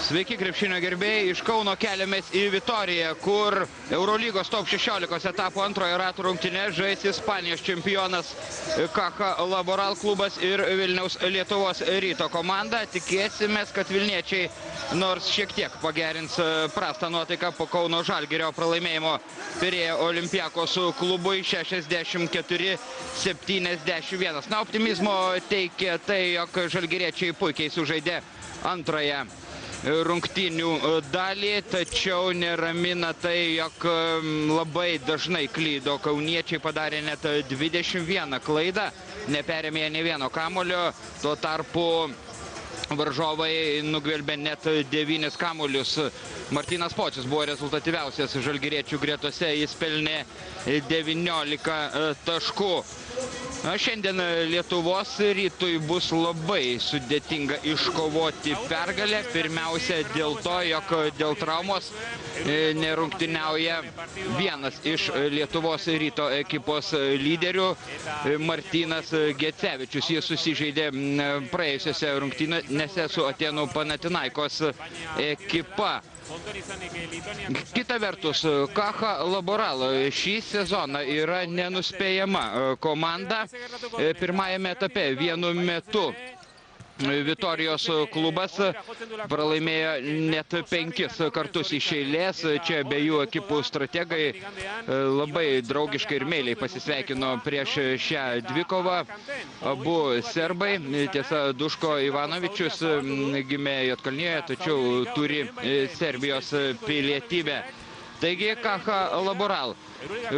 Sveiki, krepšinio gerbėjai, iš Kauno keliamės į Vitoriją, kur Eurolygos top 16 etapo antrojo rato rungtynes žais Ispanijos čempionas Caja Laboral klubas ir Vilniaus Lietuvos Ryto komanda. Tikėsimės, kad vilniečiai nors šiek tiek pagerins prastą nuotaiką po Kauno Žalgirio pralaimėjimo Pirėjo Olympiakos klubui 64-71. Na, optimizmo teikia tai, jog žalgiriečiai puikiai sužaidė antrąją rungtynių dalį, tačiau neramina tai, jog labai dažnai klydo kauniečiai, padarė net 21 klaidą, neperėmė nė vieno kamuolio, tuo tarpu varžovai nugvelbė net 9 kamuolius. Martynas Pocius buvo rezultatyviausias žalgiriečių gretose, jis pelnė 19 taškų. Šiandien Lietuvos Rytui bus labai sudėtinga iškovoti pergalę. Pirmiausia dėl to, jog dėl traumos nerungtyniauja vienas iš Lietuvos Ryto ekipos lyderių, Martynas Gecevičius. Jis susižeidė praėjusiose rungtynėse su Atėnų Panathinaikos ekipa. Kita vertus, Caja Laboral šį sezoną yra nenuspėjama komanda. Pirmajame etape vienu metu Vitorijos klubas pralaimėjo net 5 kartus iš eilės. Čia abiejų ekipų strategai labai draugiškai ir meiliai pasisveikino prieš šią dvikovą. Abu serbai, tiesa, Duško Ivanovičius gimė Juodkalnijoje, tačiau turi Serbijos pilietybę. Taigi Caja Laboral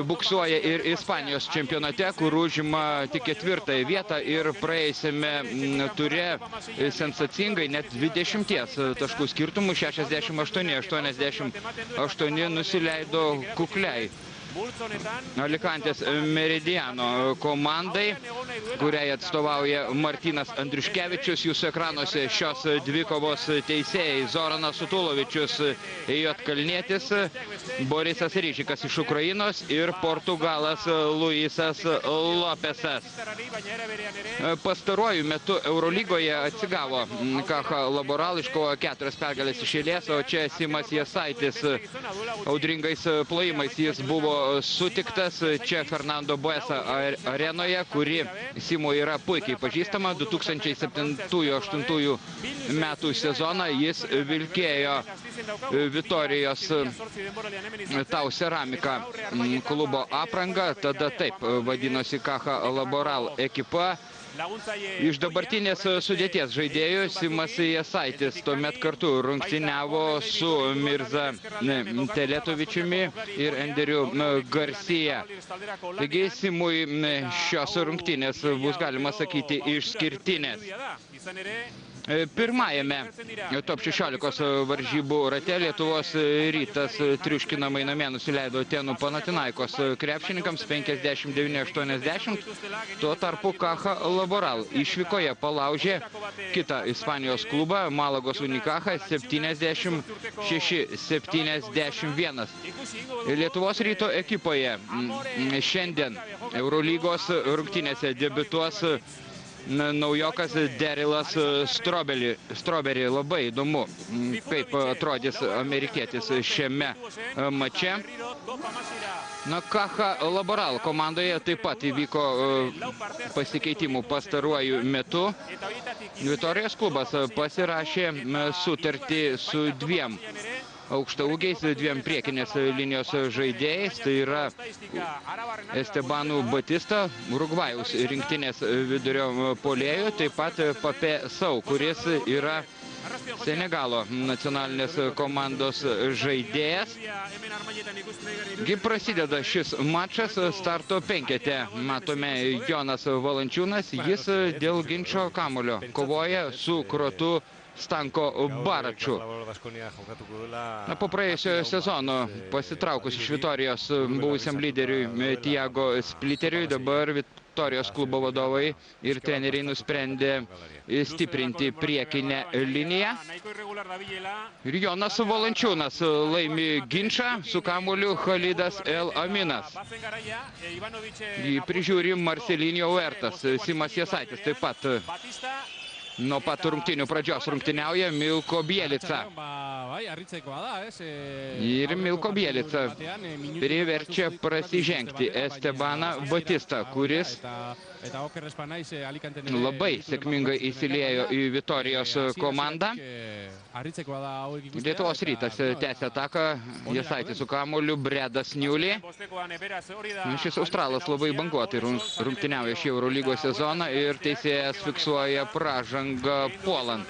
buksuoja ir Ispanijos čempionate, kur užima tik 4 vietą ir praėjusiame ture sensacingai net 20 taškų skirtumų, 68-88 nusileido kukliai Alicantės Meridiano komandai, kuriai atstovauja Martynas Andriuškevičius. Jūsų ekranuose šios dvikovos teisėjai: Zoranas Sutulovičius, juodkalnietis, Borisas Ryžikas iš Ukrainos ir portugalas Luisas Lopesas. Pastaruoju metu Eurolygoje atsigavo Caja Laboral, iškovojo 4 pergalės iš eilės, o čia Simas Jasaitis audringais plojimais jis buvo sutiktas čia Fernando Buesa arenoje, kuri Simui yra puikiai pažįstama. 2007-2008 metų sezoną jis vilkėjo Vitorijos Tau Ceramika klubo aprangą, tada taip vadinosi Caja Laboral ekipa. Iš dabartinės sudėties žaidėjų Simas Jasaitis tuomet kartu rungtyniavo su Mirza Teletovičiumi ir Enderiu Garcia. Taigi Simui šios rungtynės bus, galima sakyti, išskirtinės. Pirmajame top 16 varžybų rate Lietuvos Rytas triuškinamai namie nusileido Atėnų Panathinaikos krepšininkams 59-80. Tuo tarpu Caja Laboral išvykoje palaužė kitą Ispanijos klubą, Malagos Unicaja 76-71. Lietuvos Ryto ekipoje šiandien Eurolygos rungtynėse debiutuos naujokas Derilas Strawberry. Labai įdomu, kaip atrodys amerikietis šiame mače. Na, Caja Laboral komandoje taip pat įvyko pasikeitimų pastaruoju metu. Vitorijos klubas pasirašė sutartį su 2 aukštaūgiais, 2 priekinės linijos žaidėjais. Tai yra Estebanu Batista, Urugvajaus rinktinės vidurio puolėjų, taip pat Pape Sau, kuris yra Senegalo nacionalinės komandos žaidėjas. Prasideda šis mačas starto 5. Matome Jonas Valančiūnas, jis dėl ginčo kamuolio kovoja su Kroatu Stanko Baraču. Po praėjusio sezono pasitraukus iš Vitorijos buvusiam lyderiui Tiago Spliteriui, dabar Vitorijos klubo vadovai ir treneriai nusprendė stiprinti priekinę liniją. Ir Jonas Valančiūnas laimi ginčą su kamuoliu Khalidas El Aminas. Jį prižiūri Marcelinho Huertas. Simas Jasaitis taip pat nuo pat rungtynių pradžios rungtyniauja Milko Bielica. Ir Milko Bielica priverčia prasižengti Estebaną Batistą, kuris labai sėkmingai įsiliejo į Vitorijos komandą. Lietuvos Rytas tęsia ataką, Jasaitis su kamuoliu, Bredas Niulį. Šis australas labai banguotai rungtyniauja šį Eurolygos sezoną ir teisėjas fiksuoja pražangą puolant.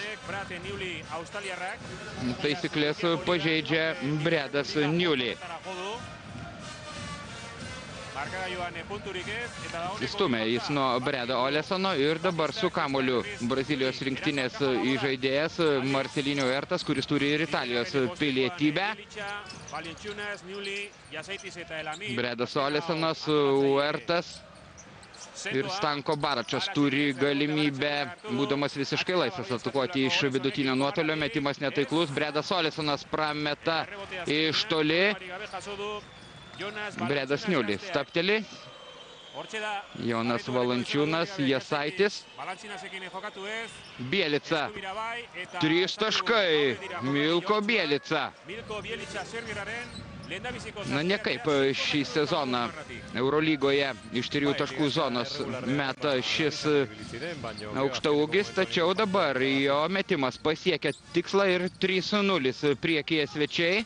Taisyklės pažeidžia Bredas Niulį. Įstumė jis nuo Bredo Olesono ir dabar su kamuoliu Brazilijos rinktinės įžaidėjas Marcelinho Huertas, kuris turi ir Italijos pilietybę. Bredas Olesonas, Huertas ir Stanko Baračas turi galimybę, būdamas visiškai laisvas, atakuoti iš vidutinio nuotolio. Metimas netaiklus. Bredas Olesonas prameta iš toli. Bredas Niulis stabteli. Jonas Valančiūnas, Jasaitis. Bielica. 3 taškai. Milko Bielica. Na, nekaip šį sezoną Eurolygoje iš 3 taškų zonos meta šis aukštaūgis, tačiau dabar jo metimas pasiekia tikslą ir 3-0 priekyje svečiai.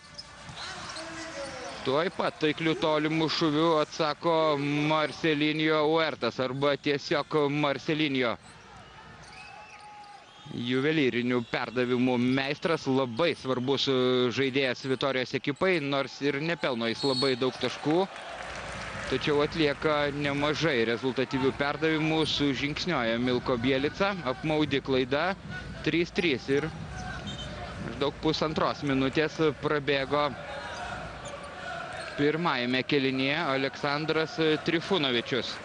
Tuoj pat taiklių tolimų šūvių atsako Marcelinho Huertas arba tiesiog Marcelinho. Juvelyrinių perdavimų meistras, labai svarbus žaidėjas Vitorijos ekipai, nors ir nepelno jis labai daug taškų, tačiau atlieka nemažai rezultatyvių perdavimų, sužingsnioja Milko Bielica, apmaudi klaida, 3-3 ir maždaug pusantros minutės prabėgo pirmajame kėlinyje Aleksandras Trifunovičius.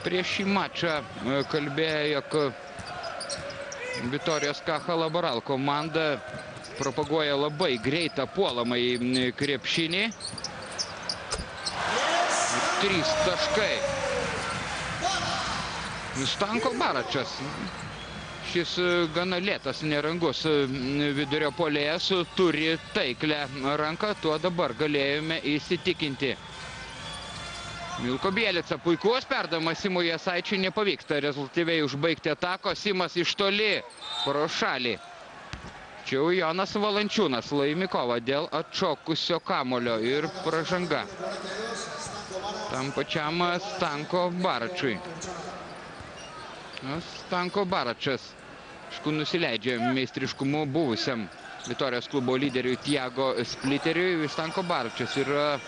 Prieš šį mačą kalbėjo, jog Vitorijos Kacha Laboral komanda propaguoja labai greitą puolamąjį krepšinį. 3 taškai. Stanko Baračas. Šis gana lėtas, nerangus vidurio puolėjas turi taiklę ranką, tuo dabar galėjome įsitikinti. Milko Bielica, puikus perdavimas Simui Jasaičiui, nepavyksta rezultatyviai užbaigti atako. Simas iš toli pro šalį. Čia Jonas Valančiūnas laimi kovą dėl atšokusio kamulio ir pražanga tam pačiam Stanko Baračui. Stanko Baračas nusileidžia meistriškumu buvusiam Vitorijos klubo lyderiui Tiago Spliteriui. Stanko Baračas yra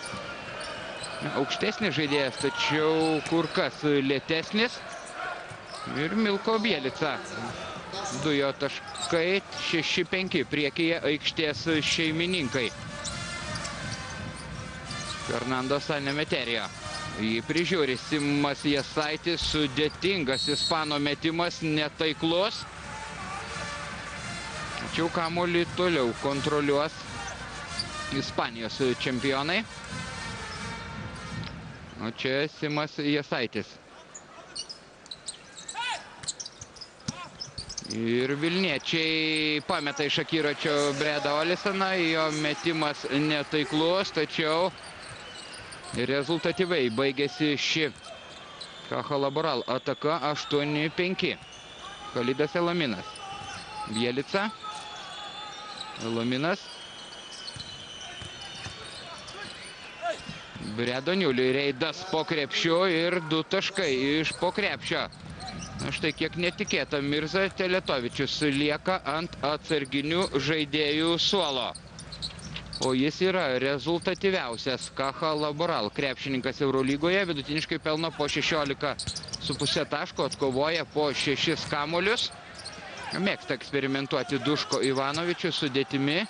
aukštesnis žaidėjas, tačiau kur kas lėtesnis. Ir Milko Bielica. 2 jo taškai, 6-5 priekyje aikštės šeimininkai. Fernando Sanemeterio. Jį prižiūri Simas Jasaitis, sudėtingas ispano metimas, netaiklus. Tačiau kamuolį toliau kontroliuos Ispanijos čempionai. O čia Simas Jasaitis. Ir vilniečiai pameta iš akiračio Bredą Olesoną. Jo metimas netaiklus, tačiau rezultatyviai baigėsi ši Kacha Laboral ataka 8-5. Khalidas El Aminas. Bielica. El Aminas. Bredo Niuliui reidas po krepšiu ir 2 taškai iš po krepšio. Štai kiek netikėta, Mirza Teletovičius lieka ant atsarginių žaidėjų suolo. O jis yra rezultatyviausias Kacha Laboral krepšininkas Eurolygoje, vidutiniškai pelno po 16,5 taško, atkovoja po 6 kamuolius. Mėgsta eksperimentuoti Duško Ivanovičius sudėtimi.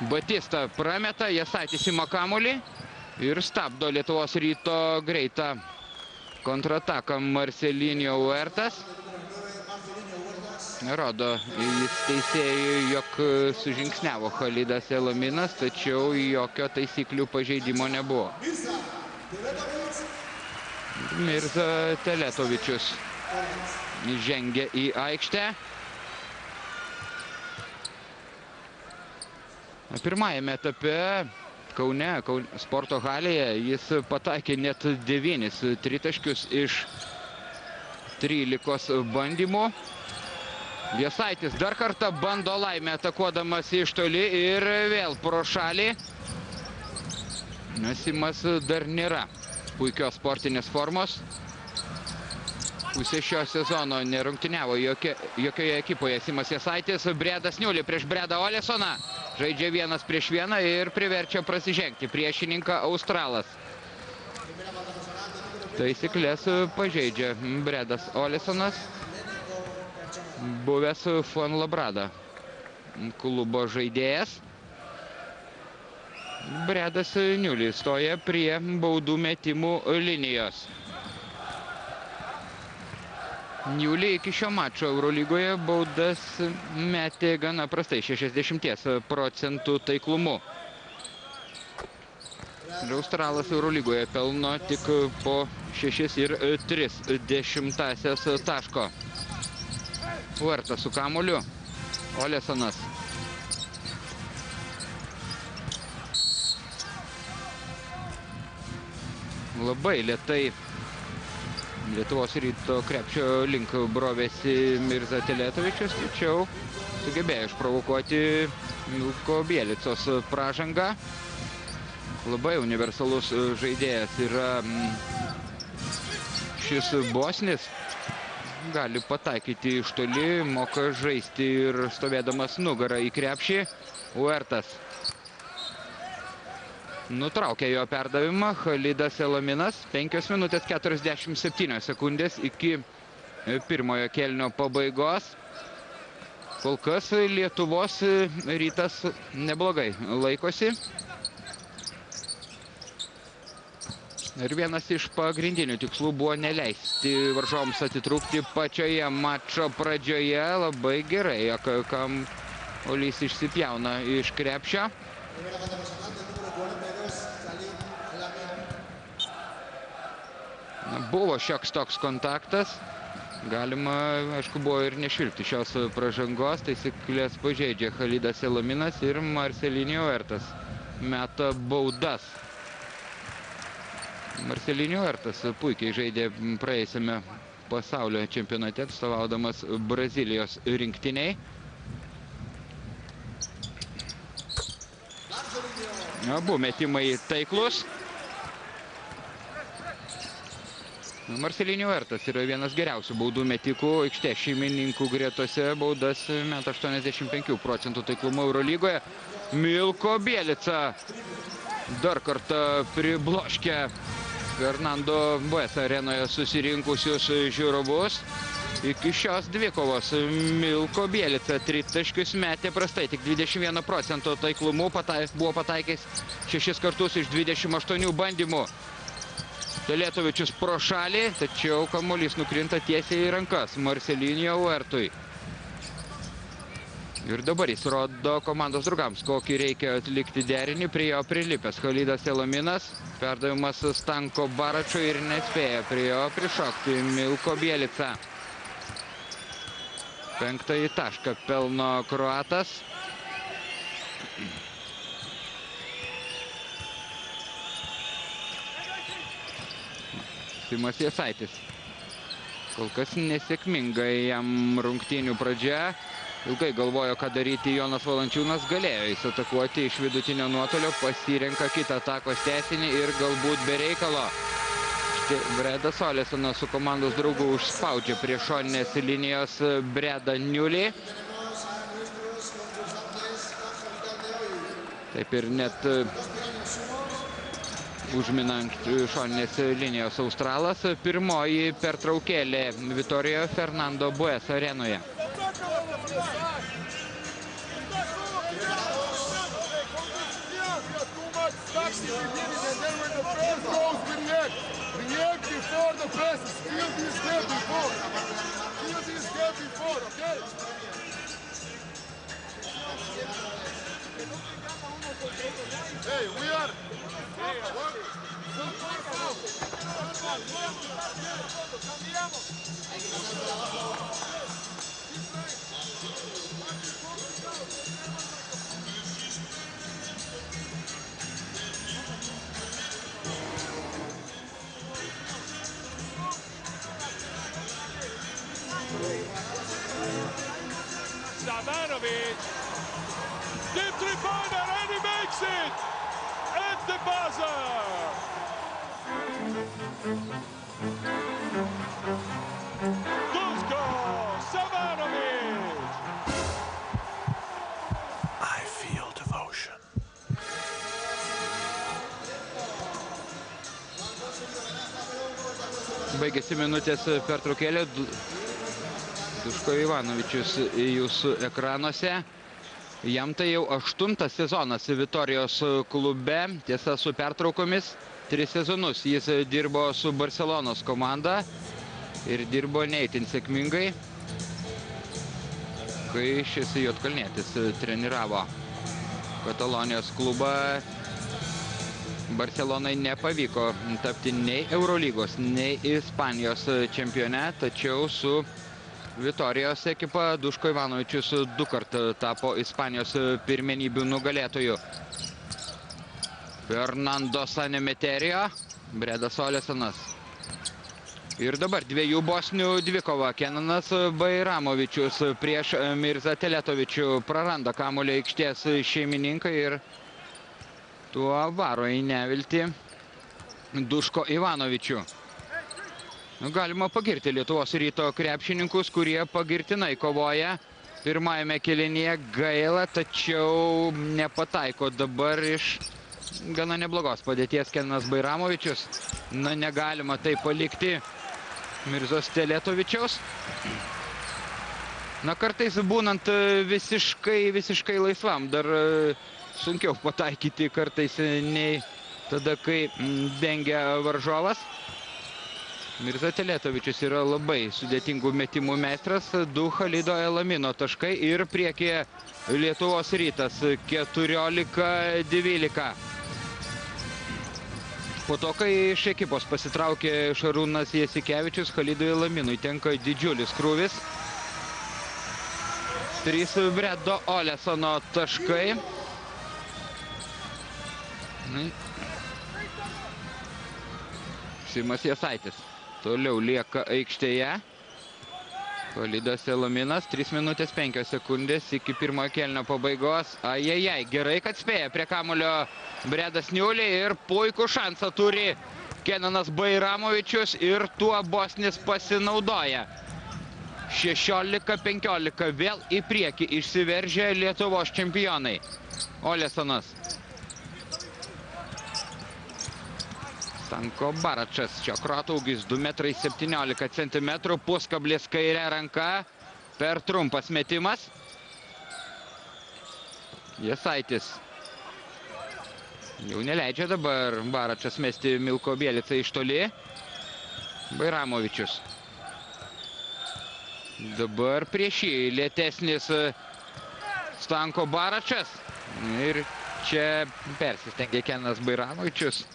Batista prameta, Jasaitis ima kamuolį. Ir stabdo Lietuvos Ryto greitą kontrataką Marcelinio Huertas. Rodo jis teisėjui, jog sužingsniavo Khalidas Elaminas, tačiau jokio taisyklių pažeidimo nebuvo. Mirza Teletovičius žengia į aikštę. Pirmajame etape Kaune sporto halėje jis pataikė net 9 tritaškius iš 13 bandymų. Viesaitis dar kartą bando laimę atakuodamas iš toli ir vėl pro šalį. Simas dar nėra puikios sportinės formos. Pusė šio sezono nerungtyniavo jokioje ekipoje Simas Viesaitis. Bredas Niulį prieš Bredą Olesoną. Žaidžia 1-1 ir priverčia prasižengti priešininką Australas. Taisyklės pažeidžia Bredas Olesonas, buvęs Fuenlabrada klubo žaidėjas. Bredas Niulį stoja prie baudų metimų linijos. Niulį iki šio mačo Eurolygoje baudas metė gana prastai, 60% taiklumu. Australas Eurolygoje pelno tik po 6,3 taško. Huertas su kamuoliu. Olesonas. Labai lėtai Lietuvos Ryto krepšio link brovėsi Mirza Teletovičius, tačiau sugebėjo išprovokuoti Milko Bielicos pražangą. Labai universalus žaidėjas yra šis bosnis. Gali pataikyti iš toli, moka žaisti ir stovėdamas nugarą į krepšį. Huertas nutraukė jo perdavimą. Khalidas Elaminas. 5 minutės 47 sekundės iki pirmojo kėlinio pabaigos. Kol kas Lietuvos Rytas neblogai laikosi. Ir vienas iš pagrindinių tikslų buvo neleisti varžovams atitrūkti pačioje mačo pradžioje. Labai gerai, kamuolys išsipjauna iš krepšio. Buvo šioks toks kontaktas. Galima, aišku, buvo ir nešvilpti šios pražangos. Taisyklės pažeidžia Khalidas Elaminas ir Marcelinio Huertas meta baudas. Marcelinio Huertas puikiai žaidė praėjusiame pasaulio čempionate, atstovaudamas Brazilijos rinktiniai. Abu metimai taiklus. Marcelinio Huertas yra vienas geriausių baudų metikų aikštės šeimininkų gretose. Baudas meta 85% taiklumu Eurolygoje. Milko Bielica dar kartą pribloškia Fernando Buesa arenoje susirinkusius žiūrovus. Iki šios dvikovos Milko Bielica tritaškius metė prastai, tik 21% taiklumu, buvo pataikęs 6 kartus iš 28 bandymų. Teletovičius pro šalį, tačiau kamuolys nukrinta tiesiai į rankas Marcelinio Huertui. Ir dabar jis rodo komandos draugams, kokį reikia atlikti derinį. Prie jo prilipęs Khalidas Elaminas, perdavimas Stanko Baračui ir nespėja prie jo prišokti Milko Bielica. 5. tašką pelno kroatas. Simas Viesaitis. Kol kas nesėkminga jam rungtynių pradžia. Ilgai galvojo, ką daryti Jonas Valančiūnas. Galėjo jis atakuoti iš vidutinio nuotolio. Pasirenka kitą atakos tęsinį ir galbūt be reikalo. Štai Bredas Olesonas su komandos draugu užspaudžia prie šoninės linijos Bredą Niulį. Taip ir net užminant šoninės linijos Australas. Pirmoji pertraukėlė Vitorijoje Fernando Buesa arenoje. Savanovic, deep three-pointer, and he makes it at the buzzer. Duško Savanovic. I feel devotion. Baigėsi minutės pertraukėlė. Duško Ivanovičius jūsų ekranuose. Jam tai jau 8. sezonas Vitorijos klube, tiesa su pertraukomis. 3 sezonus jis dirbo su Barcelonos komanda ir dirbo ne itin sėkmingai, kai šis juodkalnietis treniravo Katalonijos klubą. Barcelonai nepavyko tapti nei Eurolygos, nei Ispanijos čempione, tačiau su Vitorijos ekipa Duško Ivanovičius 2 kartų tapo Ispanijos pirmenybių nugalėtojų. Fernando Sanemeterio, Bredas Olesonas. Ir dabar dviejų bosnių dvikova. Kenanas Bairamovičius prieš Mirza Teletovičių praranda kamuolį aikštės šeimininkai ir tuo varo į neviltį Duško Ivanovičių. Galima pagirti Lietuvos Ryto krepšininkus, kurie pagirtinai kovoja pirmajame kėlinyje. Gaila, tačiau nepataiko dabar iš gana neblogos padėties Kenanas Bairamovičius. Na, negalima tai palikti Mirzos Teletovičiaus. Na, kartais būnant visiškai laisvam, dar sunkiau pataikyti kartais nei tada, kai dengia varžovas. Mirza Teletovičius yra labai sudėtingų metimų meistras. 2 Khalido Elamino taškai ir priekyje Lietuvos Rytas 14-12. Po to, kai iš ekipos pasitraukė Šarūnas Jasikevičius, Khalidui Elaminui tenka didžiulis krūvis. 3 Bredo Olesono taškai. Simas Jasaitis toliau lieka aikštėje. Khalidas Elaminas, 3 minutės 5 sekundės iki pirmojo kėlinio pabaigos. Ajajai, gerai, kad spėja prie kamulio Bredas Niulį ir puikų šansą turi Kenanas Bairamovičius ir tuo bosnis pasinaudoja. 16-15 vėl į priekį išsiveržė Lietuvos čempionai. Olesonas. Stanko Baračas, čia krotaugis 2,17 m, puskablis kairė ranka, per trumpas metimas. Jasaitis. Jau neleidžia dabar Baračas mesti Milko Bielicą iš toli. Bairamovičius. Dabar prieš jį lėtesnis Stanko Baračas. Ir čia persistengė Kenanas Bairamovičius.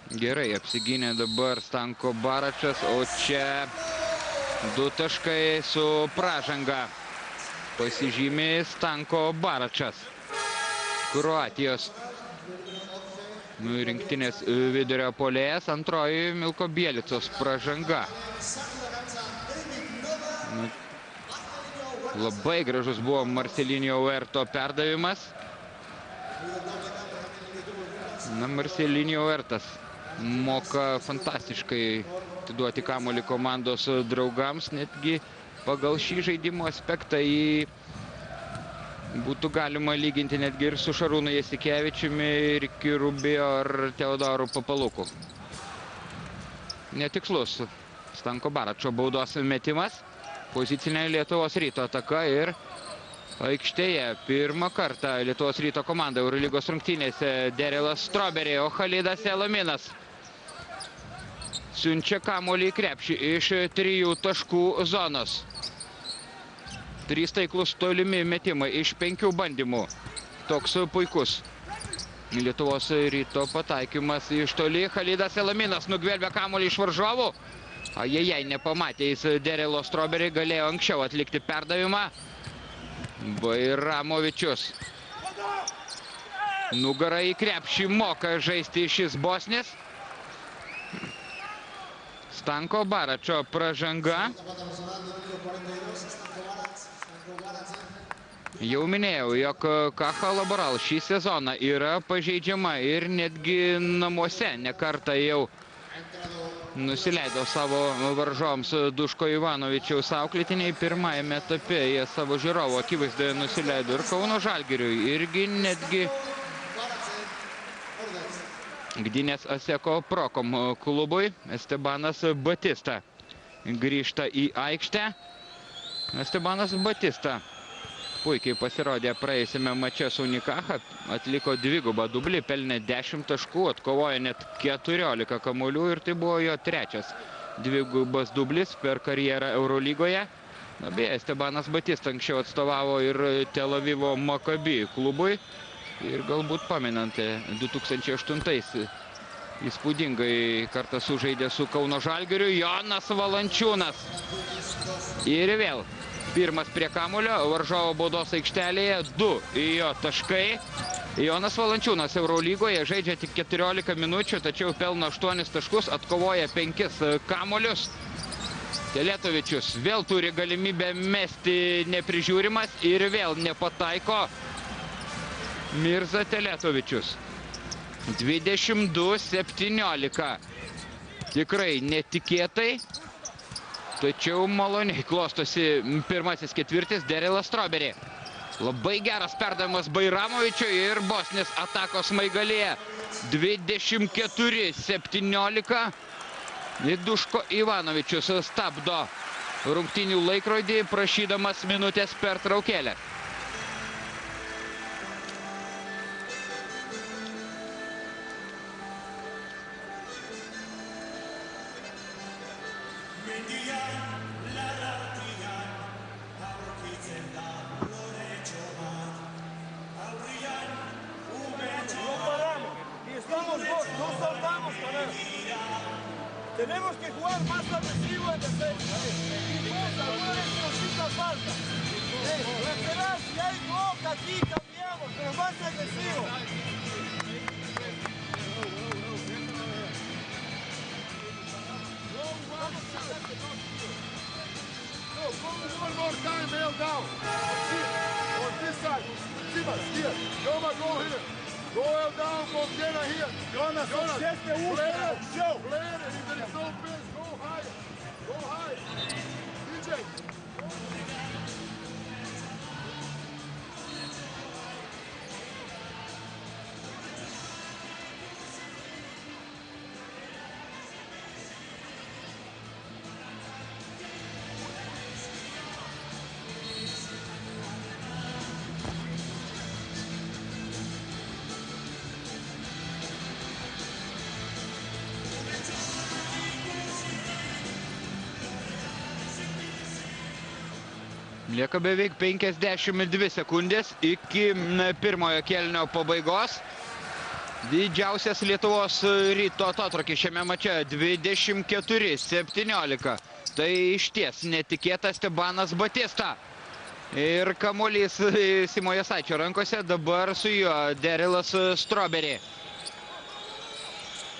Gerai apsigynė dabar Stanko Baračas, o čia 2 taškai su pražanga. Pasižymė Stanko Baračas. Kroatijos rinktinės vidurio puolėjas, antroji Milko Bielicos pražanga. Labai gražus buvo Marcelinio Huerto perdavimas. Na, Marcelinio Huertas moka fantastiškai atiduoti kamuolį komandos draugams. Netgi pagal šį žaidimo aspektą jį būtų galima lyginti netgi ir su Šarūnu Jasikevičiumi, Rikiu Rubio ar Teodoru Papaluku. Netikslus Stanko Baračo baudos metimas. Pozicinė Lietuvos Ryto ataka ir aikštėje. Pirmą kartą Lietuvos Ryto komanda Eurolygos rungtynėse Derilas Strawberry, o Khalidas Elaminas siunčia kamuolį į krepšį iš 3 taškų zonos. 3 taiklus tolimi metimai iš 5 bandymų. Toks puikus Lietuvos Ryto pataikymas iš toli. Khalidas Elaminas nugvelbia kamuolį iš varžovų. Ajajai, nepamatė jis Derilo Strawberry, galėjo anksčiau atlikti perdavimą. Bairamovičius. Nugarą į krepšį moka žaisti šis bosnis. Stanko Baračo pražanga. Jau minėjau, jog Kacha Laboral šį sezoną yra pažeidžiama ir netgi namuose nekartą jau nusileido savo varžoms Duško Ivanovičiaus auklėtiniai. Pirmajame etape jie savo žiūrovo akivaizdoje nusileido ir Kauno Žalgiriui, irgi netgi Gdynės Aseko Prokom klubui. Estebanas Batista grįžta į aikštę. Estebanas Batista puikiai pasirodė praėjusiame mače su Unikacha, atliko dvigubą dublį, pelnė 10 taškų, atkovojo net 14 kamuolių ir tai buvo jo 3. dvigubas dublis per karjerą Eurolygoje. Beje, Estebanas Batista anksčiau atstovavo ir Tel Avivo Maccabi klubui ir galbūt pamenate 2008 įspūdingai kartą sužaidė su Kauno Žalgiriu Jonas Valančiūnas. Ir vėl pirmas prie kamuolio, varžovo baudos aikštelėje, 2 jo taškai. Jonas Valančiūnas Eurolygoje žaidžia tik 14 minučių, tačiau pelno 8 taškus, atkovoja 5 kamuolius. Teletovičius vėl turi galimybę mesti neprižiūrimas ir vėl nepataiko. Mirza Teletovičius. 22-17. Tikrai netikėtai. Tačiau maloniai klostosi pirmasis ketvirtis. Derilas Strawberry. Labai geras perdavimas Bairamovičio ir bosnis atakos smaigalėje. 24-17. Duško Ivanovičius stabdo rungtynių laikrodį, prašydamas minutės pertraukėlę. Tenemos que jugar más agresivo en defensa. Falta. Lateral, si hay boca aquí, cambiamos, pero más agresivo. One more time, nail down. On this side. Simas, here. Yoma, go here. Go down, Bogdana here. Jonas, play it. Play it. If there is no miss, go higher. Go high. DJ. Lieka beveik 52 sekundės iki pirmojo kėlinio pabaigos. Didžiausias Lietuvos Ryto atotrūkis šiame mače 24-17. Tai išties netikėtas Estebanas Batista. Ir kamuolys Simo Jasaičio rankose, dabar su juo Derilas Strawberry.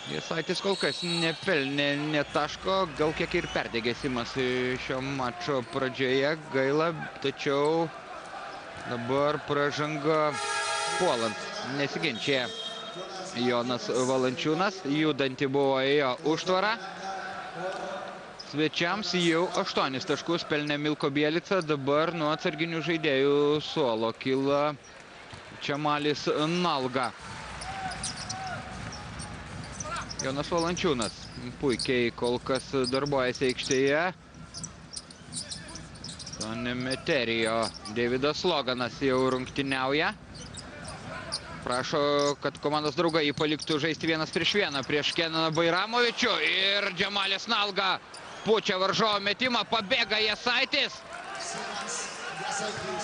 Jasaitis kol kas nepelnė net taško, gal kiek ir perdegė Simas šio mačo pradžioje, gaila, tačiau dabar pražanga puolant, nesiginčia Jonas Valančiūnas, judanti buvo jo užtvara. Svečiams jau 8 taškus pelnė Milko Bielica, dabar nuo atsarginių žaidėjų suolo kyla Čemalis Nalga. Jonas Valančiūnas puikiai kol kas darbuojasi aikštėje. Sanemeterijo Davidas Loganas jau rungtyniauja. Prašo, kad komandos draugai jį paliktų žaisti 1-1 prieš Kenaną Bairamovičių. Ir Džemalis Nalga pučia varžovo metimą, pabėga Jasaitis.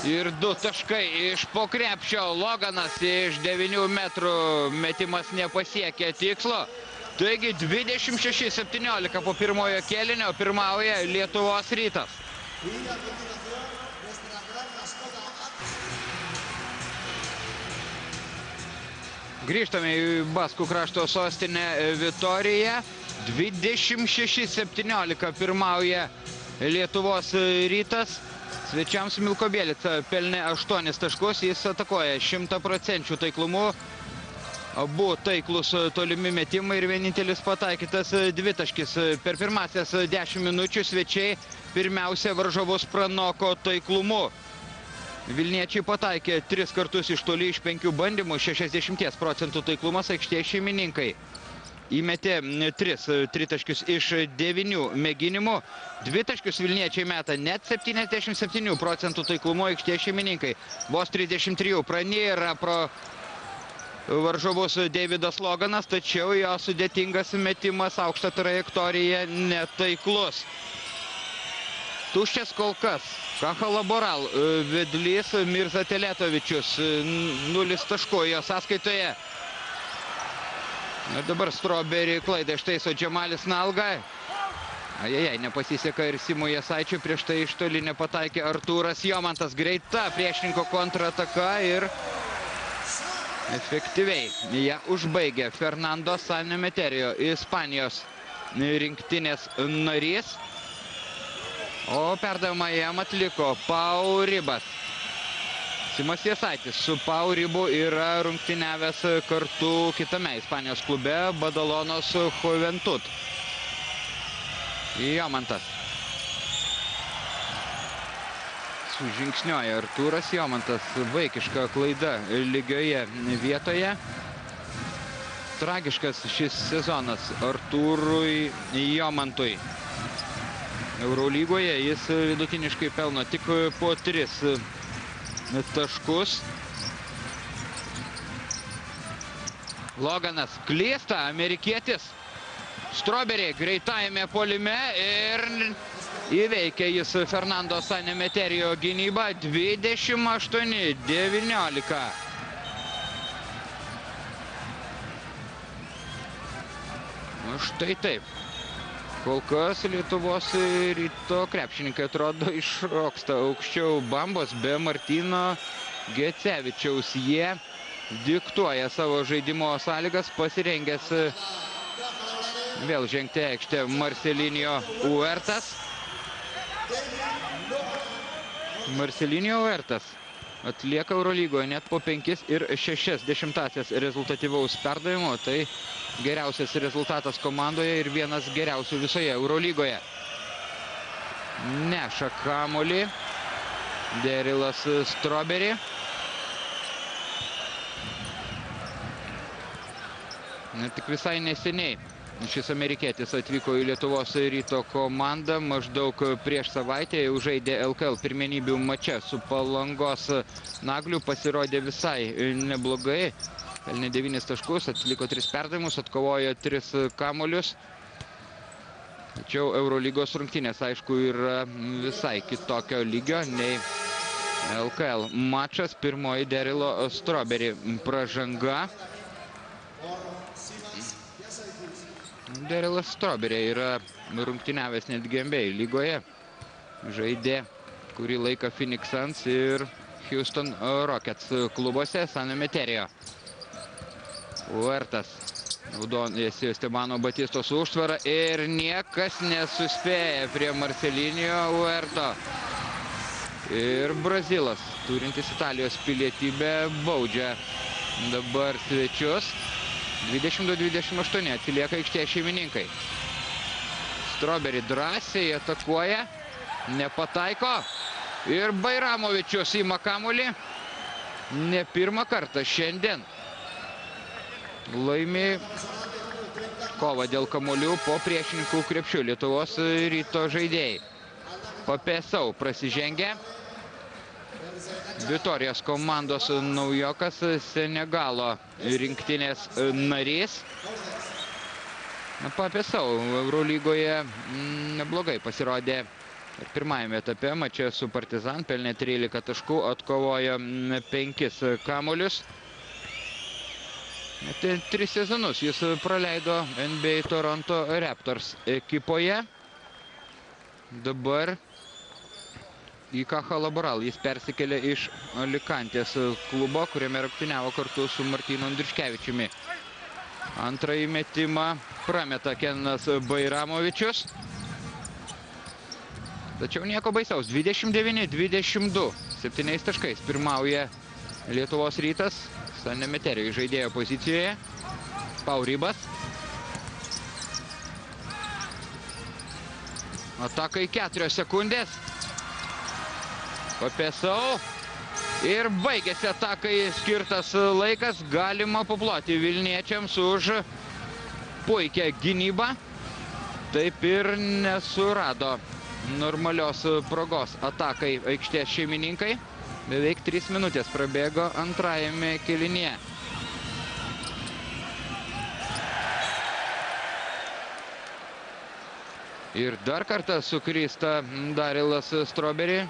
Ir 2 taškai iš po krepšio. Loganas iš 9 metrų metimas nepasiekė tikslo. Taigi 26-17 po pirmojo kėlinio pirmauja Lietuvos Rytas. Grįžtame į Baskų krašto sostinę Vitoriją. 26-17 pirmauja Lietuvos Rytas. Svečiams Milko Bielica pelnė 8 taškus. Jis atakuoja 100% taiklumu. Abu taiklus tolimi metimai ir vienintelis pataikytas 2 taškis. Per pirmasias 10 minučių svečiai pirmiausia varžovus pranoko taiklumu. Vilniečiai pataikė 3 kartus iš toli iš 5 bandymų, 60% taiklumas aikštės šeimininkai. Įmetė 3 tritaškius iš 9 mėginimų. 2 taškius vilniečiai meta net 77% taiklumo aikštės šeimininkai. Vos 33 pranyra pro varžovus Davidas Loganas, tačiau jo sudėtingas metimas aukštą trajektoriją netaiklus. Tuščias kol kas. Kacha Laboral, vedlys Mirza Teletovičius, 0 taškų jo sąskaitoje. Ir dabar Strawberry klaidą ištaiso Džemalis Nalga. Ajajai, nepasiseka ir Simui Jasaičiui, prieš tai iš toli nepataikė Artūras Jomantas. Greita priešininko kontrataka ir efektyviai ją užbaigė Fernando Sanemeterijo, Ispanijos rinktinės narys. O perdavimą jam atliko Pau Ribas. Simas Jasaitis su Pau Ribu yra rungtyniavęs kartu kitame Ispanijos klube Badalonos Juventud. Jomantas. Sužingsnioja Artūras Jomantas. Vaikiška klaida lygioje vietoje. Tragiškas šis sezonas Artūrui Jomantui. Eurolygoje jis vidutiniškai pelno tik po 3 taškus. Loganas klysta, amerikietis. Strawberry greitajame puolime ir įveikia jis Fernando Sanemeterijo gynybą 28-19. Štai taip. Kol kas Lietuvos Ryto krepšininkai atrodo išroksta aukščiau bambos be Martyno Gecevičiaus. Jie diktuoja savo žaidimo sąlygas, pasirengęs vėl žengti aikštę Marcelinio Huertas. Marcelinio Huertas atlieka Eurolygoje net po 5,6 rezultatyvaus perdavimo. Tai geriausias rezultatas komandoje ir vienas geriausių visoje Eurolygoje. Neša kamuolį Derilas Strawberry. Tik visai neseniai šis amerikietis atvyko į Lietuvos Ryto komandą. Maždaug prieš savaitę jau žaidė LKL pirmenybių mače su Palangos Nagliu. Pasirodė visai neblogai. Pelnė 9 taškus, atliko 3 perdavimus, atkovojo 3 kamuolius. Tačiau Eurolygos rungtynės, aišku, yra visai kitokio lygio nei LKL mačas. Pirmoji Derilo Strawberry pražanga. Derilas Strawberry yra rungtyniavęs netgi NBA lygoje. Žaidė kurį laiką Phoenix Suns ir Houston Rockets klubuose Sanemeterijo. Huertas naudojasi Stebano Batistos užtvarą ir niekas nesuspėja prie Marcelinio Huerto. Ir Brazilas, turintis Italijos pilietybę, baudžia dabar svečius. 22-28 atsilieka aikštės šeimininkai. Strawberry drąsiai atakuoja, nepataiko. Ir Bairamovičius ima kamuolį. Ne pirmą kartą šiandien laimi kovą dėl kamuolių po priešininkų krepšių Lietuvos Ryto žaidėjai. Papėsau prasižengė. Vitorijos komandos naujokas, Senegalo rinktinės narys. Papėsau Eurolygoje neblogai pasirodė ir pirmajame etape mače su Partizan, pelnė 13 taškų, atkovojo 5 kamuolius. 3 sezonus jis praleido NBA Toronto Raptors ekipoje. Dabar į Caja Laboral jis persikėlė iš Alicantės klubo, kuriame rungtyniavo kartu su Martynu Andriuškevičiumi. Antrąjį metimą prameta Kenanas Bairamovičius. Tačiau nieko baisaus. 29-22. 7 taškais pirmauja Lietuvos Rytas. Sanemeterijų žaidėjo pozicijoje. Pauribas. Atakai 4 sekundės. Papėsau. Ir baigėsi atakai skirtas laikas. Galima paploti vilniečiams už puikią gynybą. Taip ir nesurado normalios progos atakai aikštės šeimininkai. Beveik 3 minutės prabėgo antrajame kėlinyje. Ir dar kartą suklysta Darilas Strawberry.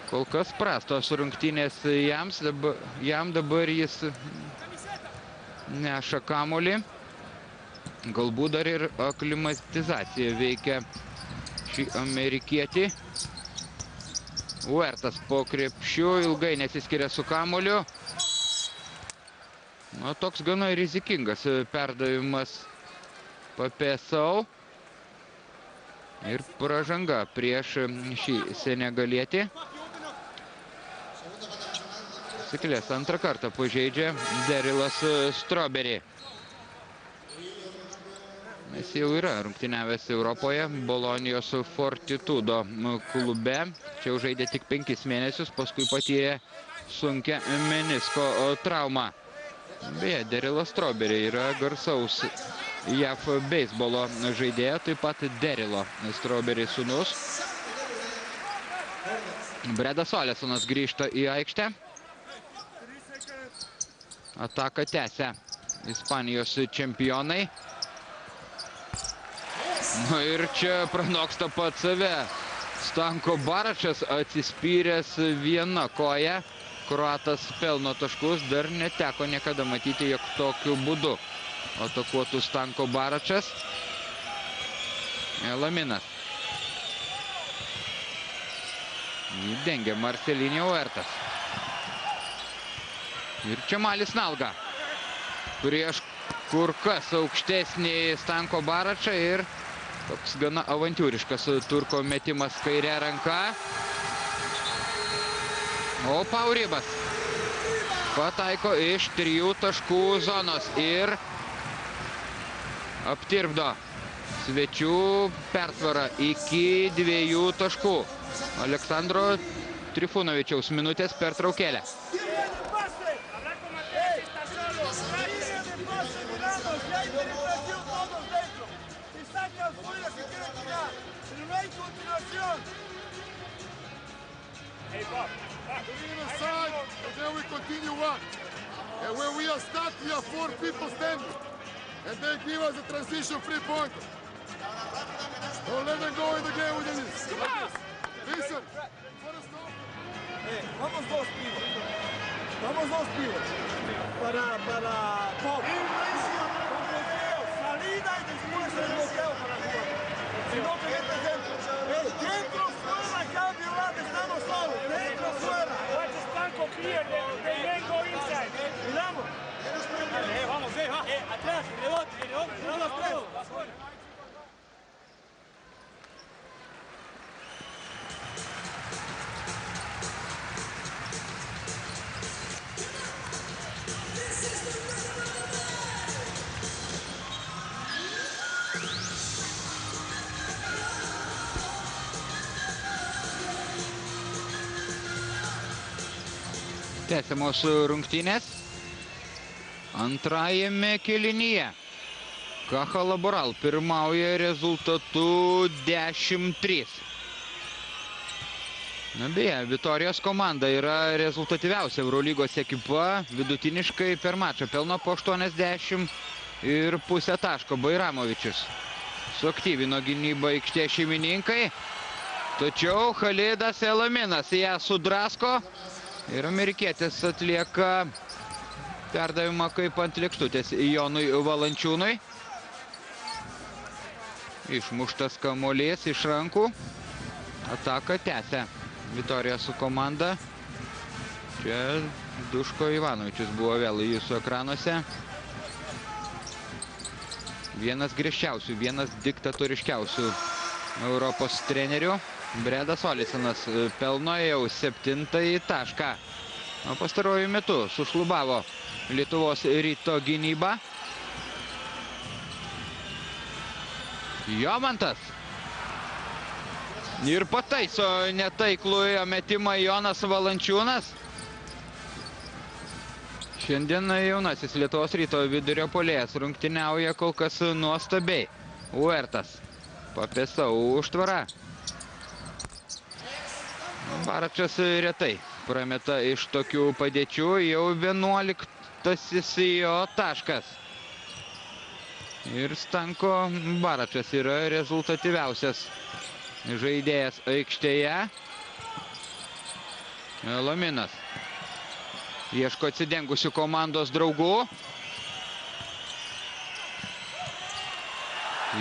Kol kas prastos rungtynės jam, dabar jis neša kamuolį. Galbūt dar ir aklimatizacija veikia šį amerikietį. Huertas po krepšiu, ilgai nesiskiria su kamuoliu. Toks gana rizikingas perdavimas Papėsau. Ir pražanga prieš šį senegalietį. Siklės antrą kartą pažeidžia Darilas Strawberry. Jis jau yra rungtyniavęs Europoje, Bolonijos Fortitudo klube. Čia jau žaidė tik 5 mėnesius, paskui patyrė sunkią menisko traumą. Beje, Darilas Strawberry yra garsaus JAV beisbolo žaidėjo, taip pat Darilo Strawberry sūnus. Bredas Olesonas grįžta į aikštę. Ataką tęsia Ispanijos čempionai. Ir čia pranoksta pats save. Stanko Baračas atsispyręs viena koja. Kroatas pelno taškus. Dar neteko niekada matyti, jog tokiu būdu atakuotų Stanko Baračas. Elaminas. Jį dengia Marcelinho Huertas. Ir čia Malis Nalga. Prieš kur kas aukštesnį Stanko Baračą ir toks gana avantūriškas turko metimas kairė ranka. O Pauribas pataiko iš 3 taškų zonos ir aptirpdo svečių persvarą iki 2 taškų. Aleksandro Trifunovičiaus minutės pertraukėlė. Continue one. And where we are stuck, we have 4 people standing. And they give us a transition 3-pointer. Don't let them go in the game with this. Listen. Vamos 2 pibos. Vamos 2 pibos. Para Pop. Salida y después el bloqueo para jugar. Si no te metes dentro. Dentro, fuera, cambio, estamos solos. Dentro, fuera. Stanko clear, they may go inside. Miramos. Vamos, va. Atrás, rebote, vamos todos. Tęsiamos rungtynės antrajame kėlinyje. Kacha Laboral pirmauja rezultatu 10-3. Na beje, Vitorijos komanda yra rezultatyviausia Eurolygos ekipa. Vidutiniškai per mačą pelno po 80 ir pusę taško. Bairamovičius suaktyvino gynybą aikštės šeimininkai. Tačiau Khalidas Elaminas ją sudrasko ir amerikietis atlieka perdavimą kaip ant lėkštutės Jonui Valančiūnui. Išmuštas kamuolys iš rankų. Ataka tęsia Vitorijos komanda. Čia Duško Ivanovičius buvo vėl jūsų ekranuose. Vienas griežčiausių, vienas diktatoriškiausių Europos trenerių. Bredas Olisonas pelno jau 7-ąjį tašką. O pastaruoju metu sušlubavo Lietuvos Ryto gynybą. Jomantas. Ir pataiso netaiklų metimą Jonas Valančiūnas. Šiandien jaunasis Lietuvos Ryto vidurio puolėjas rungtyniauja kol kas nuostabiai. Uertas. Papėsau užtvarą. Baračas retai prameta iš tokių padėčių. Jau 11-asis jo taškas. Ir Stanko Baračas yra rezultatyviausias žaidėjas aikštėje. Elaminas ieško atsidengusių komandos draugų.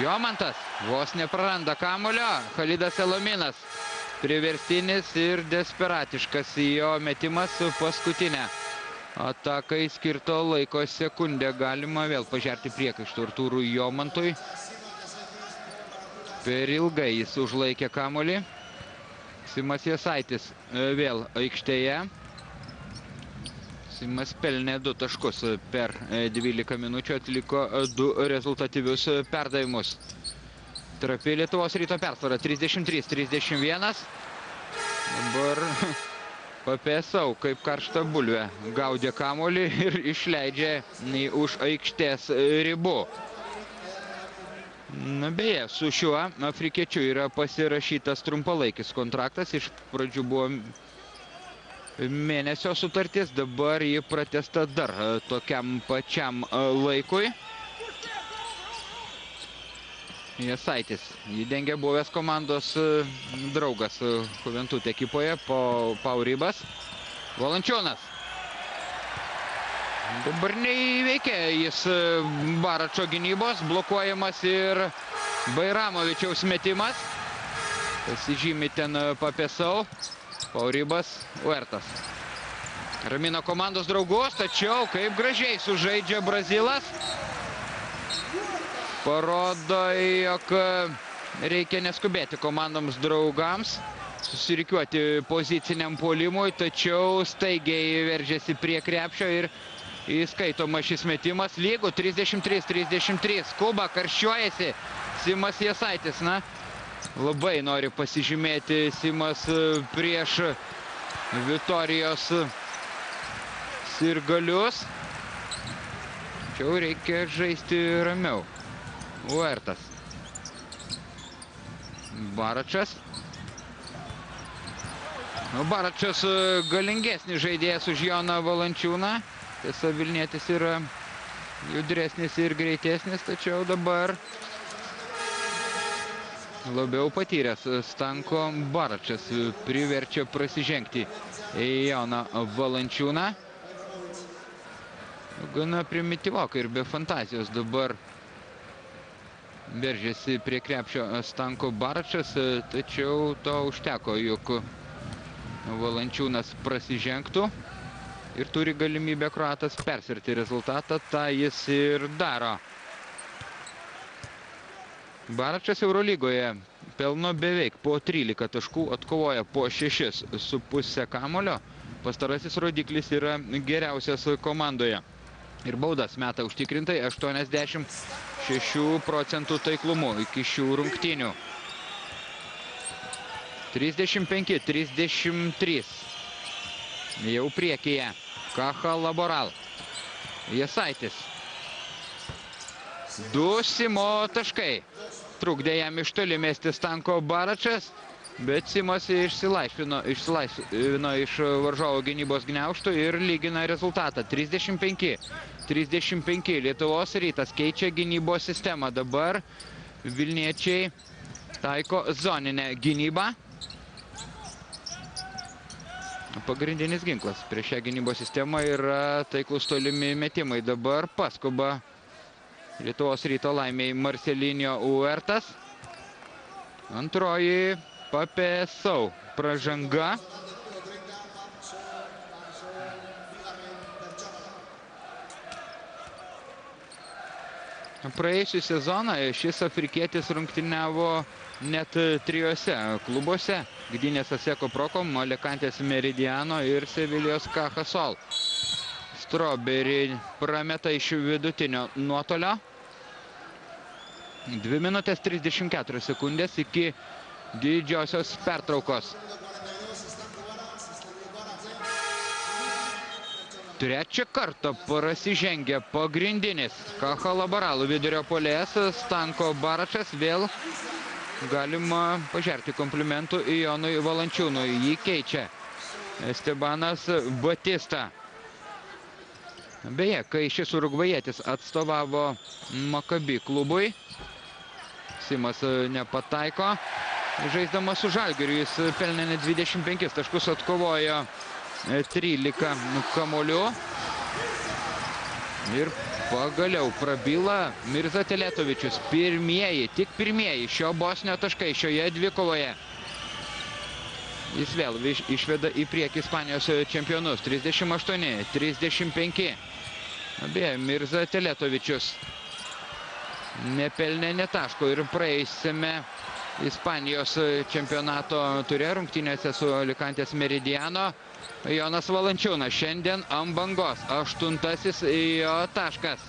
Jomantas vos nepraranda kamuolio. Khalidas Elaminas. Priverstinis ir desperatiškas jo metimas su paskutinė. Atakai skirto laiko sekundę. Galima vėl pažerti priekaištų Artūrui Jomantui. Per ilgai jis užlaikė kamuolį. Simas Jasaitis vėl aikštėje. Simas pelnė 2 taškus per 12 minučių, atliko 2 rezultatyvius perdavimus. Trapi Lietuvos Ryto persvara 33-31. Dabar Papėsau kaip karštą bulvę. Gaudė kamuolį ir išleidžia už aikštės ribų. Na beje, su šiuo afrikiečiu yra pasirašytas trumpalaikis kontraktas. Iš pradžių buvo mėnesio sutartis, dabar ji pratęsta dar tokiam pačiam laikui. Jasaitis. Jį dengia buvęs komandos draugas Juventud ekipoje po Pauribas. Valančiūnas. Dabar neįveikė jis Baračo gynybos, blokuojamas ir Bairamovičiaus metimas. Pasižymi ten Papėsau, Pauribas, Uertas. Ramina komandos draugus, tačiau kaip gražiai sužaidžia Brazilas. Parodo, jog reikia neskubėti komandoms draugams, susirikiuoti poziciniam puolimui, tačiau staigiai veržiasi prie krepšio ir įskaitoma šis metimas. Lygų 33-33. Kuba karščiuojasi. Simas Jasaitis, na, labai nori pasižymėti Simas prieš Vitorijos sirgalius. Tačiau reikia žaisti ramiau. Uertas. Baračas. Baračas galingesnis žaidėjas už Joną Valančiūną. Tiesa, Vilnietis yra judresnis ir greitesnis, tačiau dabar labiau patyręs Stanko Baračas priverčia prasižengti Joną Valančiūną. Gana primityvokai ir be fantazijos dabar veržėsi prie krepšio Stanko Baračas, tačiau to užteko, jog Valančiūnas prasižengtų ir turi galimybę kroatas persverti rezultatą, tą jis ir daro. Baračas Eurolygoje pelno beveik po 13 taškų, atkovoja po 6,5 kamulio. Pastarasis rodiklis yra geriausias komandoje. Ir baudas meta užtikrintai 86% taiklumu iki šių rungtynių. 35-33. Jau priekyje. Kacha Laboral. Jasaitis. Du Simo taškai. Trukdė jam iš toli mesti Stanko Baračas, bet Simas išsilaisvino iš varžovo gynybos gniaužtų ir lygina rezultatą. 35 Lietuvos Rytas keičia gynybos sistemą. Dabar vilniečiai taiko zoninę gynybą. Pagrindinis ginklas prieš šią gynybos sistemą yra taiklus tolimi metimai. Dabar paskuba Lietuvos Ryto laimėjai Marcelinio Uertas. Antroji Papesau pražanga. Praėjusią sezoną šis afrikietis rungtyniavo net 3 klubuose. Gdynės Aseko Prokom, Alicantės Meridiano ir Sevilijos Caja Sol. Strawberry prameta iš vidutinio nuotolio. 2 minutės 34 sekundės iki didžiosios pertraukos. Trečią kartą prasižengia pagrindinis Caja Laboral vidurio puolėjas Stanko Baračas. Vėl galima pažerti komplimentų Jonui Valančiūnui. Jį keičia Estebanas Batista. Beje, kai šis urugvajietis atstovavo Maccabi klubui, Simas nepataiko. Žaisdamas su Žalgiriu jis pelnė net 25 taškus, atkovojo 13 kamuolių. Ir pagaliau prabyla Mirza Teletovičius. Tik pirmieji šio bosnio taškai šioje dvikovoje. Jis vėl išveda į priekį Ispanijos čempionus. 38-35. Beje, Mirza Teletovičius nepelnė netaško ir praėjusiame Ispanijos čempionato ture rungtynėse su Alicantės Meridiano Jonas Valančiūnas šiandien ant bangos. 8 jo taškas.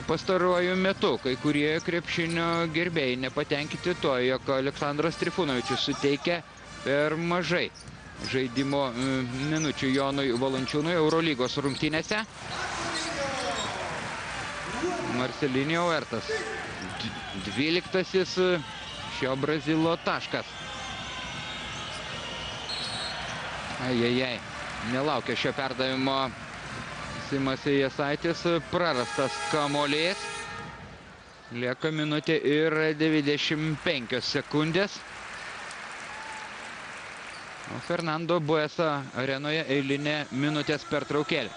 Pastaruoju metu kai kurie krepšinio gerbėjai nepatenkinti tuo, jog Aleksandras Trifunovičius suteikia per mažai žaidimo minučių Jonui Valančiūnui Eurolygos rungtynėse. Marcelinio Uertas. 12 šio Brazilo taškas. Ajajai, nelaukia šio perdavimo Simas Jasaitis. Prarastas kamuolys. Lieka minutė ir 95 sekundės. Fernando Buesa arenoje eilinė minutės pertraukėlė.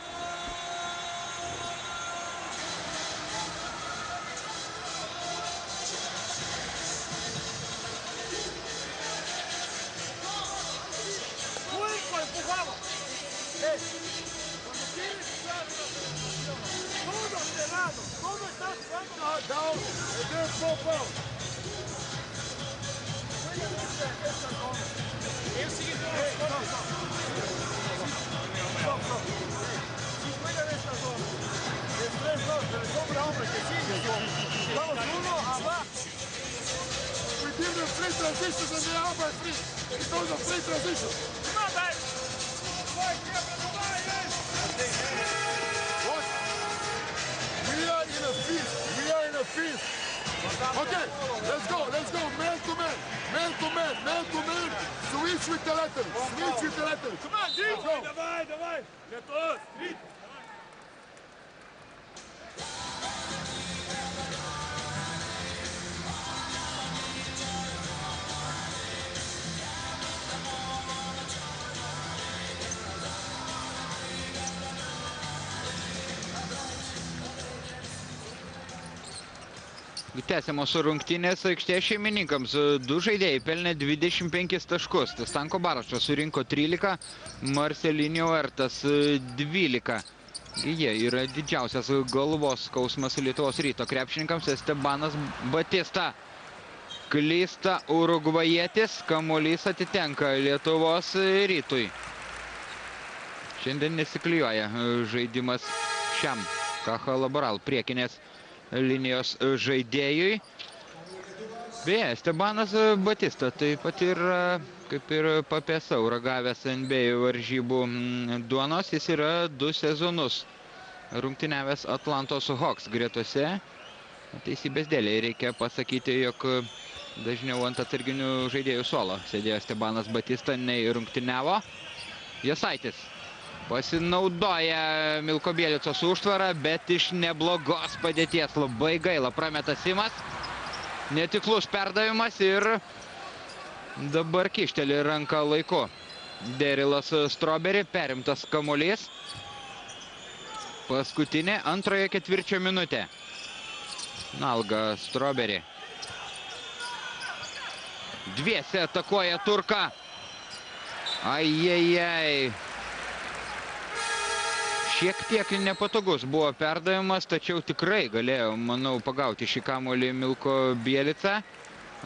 Tęsiamos rungtynės aikštės šeimininkams. 2 žaidėjai pelnė 25 taškus. Stanko Baračas surinko 13, Marcelinio Uertas 12. Jie yra didžiausias galvos skausmas Lietuvos Ryto krepšininkams. Estebanas Batista. Klysta urugvajietis, kamuolys atitenka Lietuvos Rytui. Šiandien nesiklijuoja žaidimas šiam Caja Laboral priekinės linijos žaidėjui. Beje, Estebanas Batista taip pat yra, kaip ir Papesau, ragavęs NBA varžybų duonos. Jis yra 2 sezonus rungtyniavęs Atlantos Hawks gretose Teisybės dėlei reikia pasakyti, jog dažniau ant atsarginių žaidėjų suolo sėdėjo Stebanas Batista, nei rungtyniavo. Jasaitis pasinaudoja Milko Bielicos užtvarą, bet iš neblogos padėties. Labai gaila, prameta Simas. Netiklus perdavimas ir dabar kišteli ranką laiku. Derilas Strawberry, perimtas kamuolys. Paskutinė antrojo ketvirčio minutė. Nalga Strawberry. Dviese atakuoja Turką. Ajajai. Šiek tiek nepatogus buvo perdavimas, tačiau tikrai galėjo, manau, pagauti šį kamuolį Milko Bielica.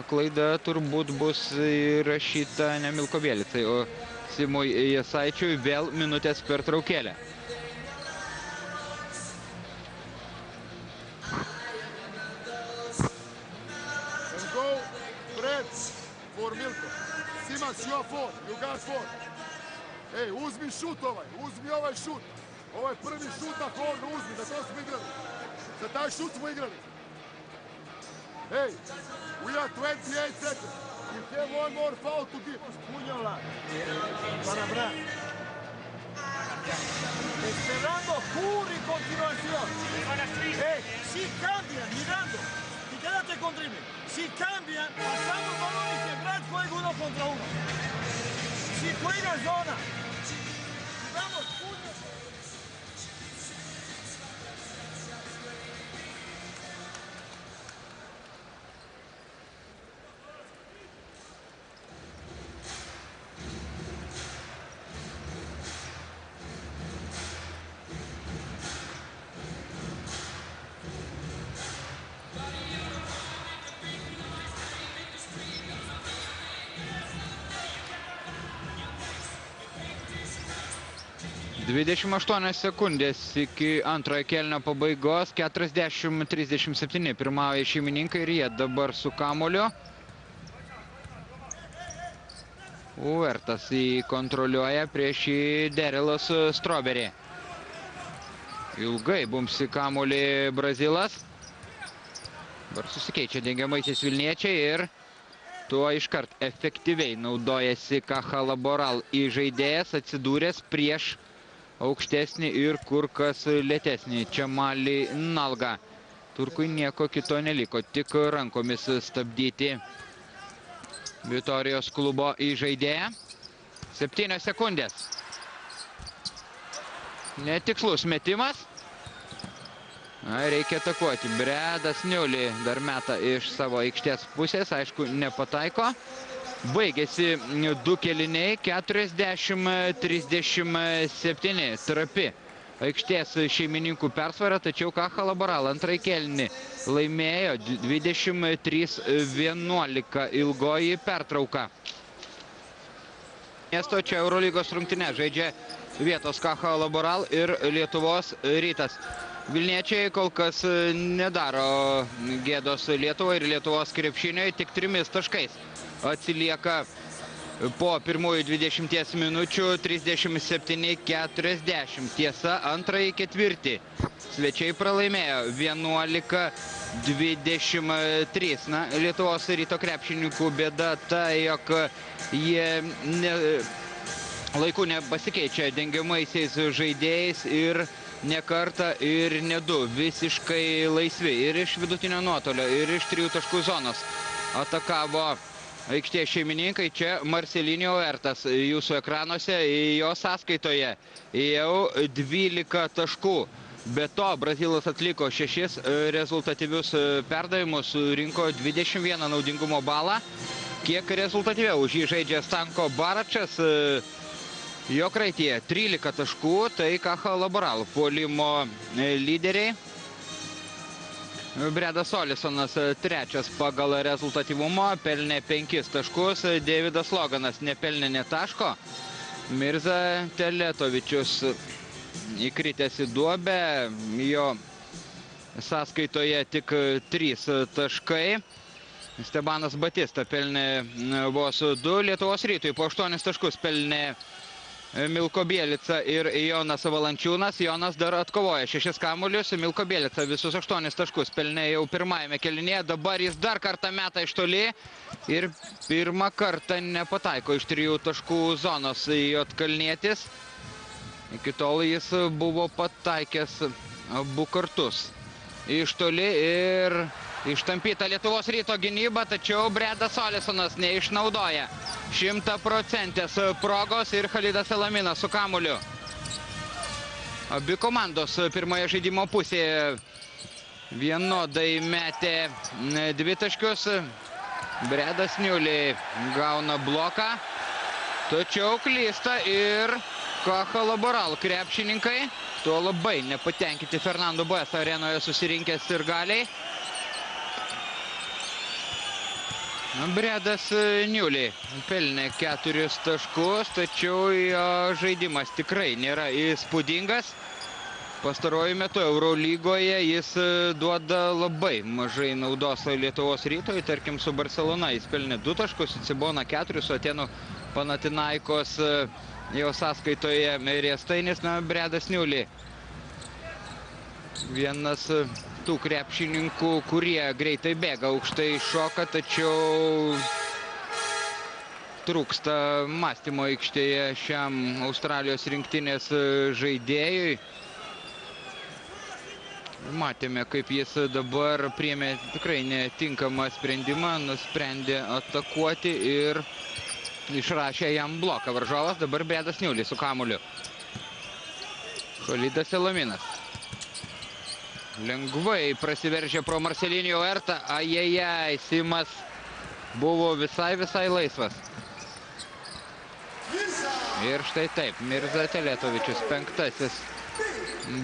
Klaida turbūt bus įrašyta ne Milko Bielicai, o Simui Jasaičiui. Vėl minutės pertraukėlė. Simas, you got four. Ej, uzmi šut uzmi ovaj šut. Ovo je prvi šut na kornu, uzmi, za to smo igrali. Za taj šut smo igrali. Hey, we are 28 seconds. We have one more foul to give. Puñola. Para Bran. Esperando Curry continuación. Hey, si cambian, mirando. Y quédate con Dribbling. Si cambian, pasamos balón y que Brad juegue 1 contra 1. Si juega zona. Vamos, puños. Dvidešimt 8 sekundės iki antrojo kėlinio pabaigos. 40-37 pirmauja šeimininkai ir jie dabar su kamuoliu. Uertas jį kontroliuoja, prieš jį Derilas Strawberry. Ilgai bumsi kamuolį Brazilas. Dabar susikeičia dengiamaisiais vilniečiai ir tuo iškart efektyviai naudojasi Kaha Laboral žaidėjas, atsidūręs prieš aukštesnį ir kur kas lėtesnį Čemalį Nalgą. Turkui nieko kito neliko, tik rankomis stabdyti Vitorijos klubo žaidėją. 7 sekundės. Netikslus metimas. Reikia atakuoti. Bredas Niuli dar meta iš savo aikštės pusės, aišku, nepataiko. Baigėsi 2 kėliniai, 40-37, trapi aikštės šeimininkų persvara, tačiau Kaha Laboral antrąjį kėlinį laimėjo 23-11 ilgoji pertrauka. Miesto čia Eurolygos rungtyne žaidžia vietos Kaha Laboral ir Lietuvos Rytas. Vilniečiai kol kas nedaro gėdos Lietuvai ir Lietuvos krepšiniui, tik 3 taškais. Atsilieka po pirmųjų 20 minučių 37-40. Tiesa, antrąjį ketvirtį svečiai pralaimėjo 11-23. Na, Lietuvos Ryto krepšininkų bėda ta, jog jie laiku nepasikeičia dengiamaisiais žaidėjais ir ne kartą ir ne du visiškai laisvi. Ir iš vidutinio nuotolio, ir iš 3 taškų zonos atakavo aikštės šeimininkai. Čia Marcelinho Uertas jūsų ekranuose, jo sąskaitoje jau 12 taškų. Be to, Brazilas atliko 6 rezultatyvius perdavimus, rinko 21 naudingumo balą. Kiek rezultatyviau už jį žaidžia Stanko Baračas, jo kraityje 13 taškų, tai Kaha Laboral puolimo lyderiai. Bredas Olisonas trečias pagal rezultatyvumą, pelnė 5 taškus, Davidas Loganas nepelnė nė taško. Mirza Teletovičius įkritęs į duobę, jo sąskaitoje tik 3 taškai. Stebanas Batista pelnė vos 2, Lietuvos Rytui po 8 taškus pelnė Milko Bielica ir Jonas Valančiūnas. Jonas dar atkovoja 6 kamuolius. Milko Bielica visus 8 taškus pelnė jau pirmajame kėlinyje. Dabar jis dar kartą meta iš toli ir pirmą kartą nepataiko iš 3 taškų zonos Juodkalnietis. Iki tol jis buvo pataikęs abu kartus iš toli ir ištampyta Lietuvos Ryto gynyba, tačiau Bredas Olisonas neišnaudoja 100% progos ir Khalidas Elaminas su kamuoliu. Abi komandos pirmoje žaidimo pusėje vienodai metė 2 taškius. Bredas Niuli gauna bloką, tačiau klysta ir Caja Laboral krepšininkai. Tuo labai nepatenkinti Fernando Buesa arenoje susirinkęs sirgaliai. Bredas Niuli pelnė 4 taškus, tačiau jo žaidimas tikrai nėra įspūdingas. Pastaruoju metu Eurolygoje jis duoda labai mažai naudos Lietuvos Rytoj. Tarkim, su Barcelona jis pelnė 2 taškus, Cibona 4, su Atėnų Panathinaikos jau sąskaitoje Riestainis. Bredas Niuli vienas tų krepšininkų, kurie greitai bėga, aukštai šoka, tačiau trūksta mąstymo aikštėje šiam Australijos rinktinės žaidėjui. Matėme, kaip jis dabar priėmė tikrai netinkamą sprendimą, nusprendė atakuoti ir išrašė jam bloką varžovas. Dabar Bredas Niuli su kamuoliu. Khalidas Elaminas lengvai prasiveržė pro Marcelinį Huertą. Ajajai, Simas buvo visai laisvas. Ir štai taip, Mirza Teletovičius 5.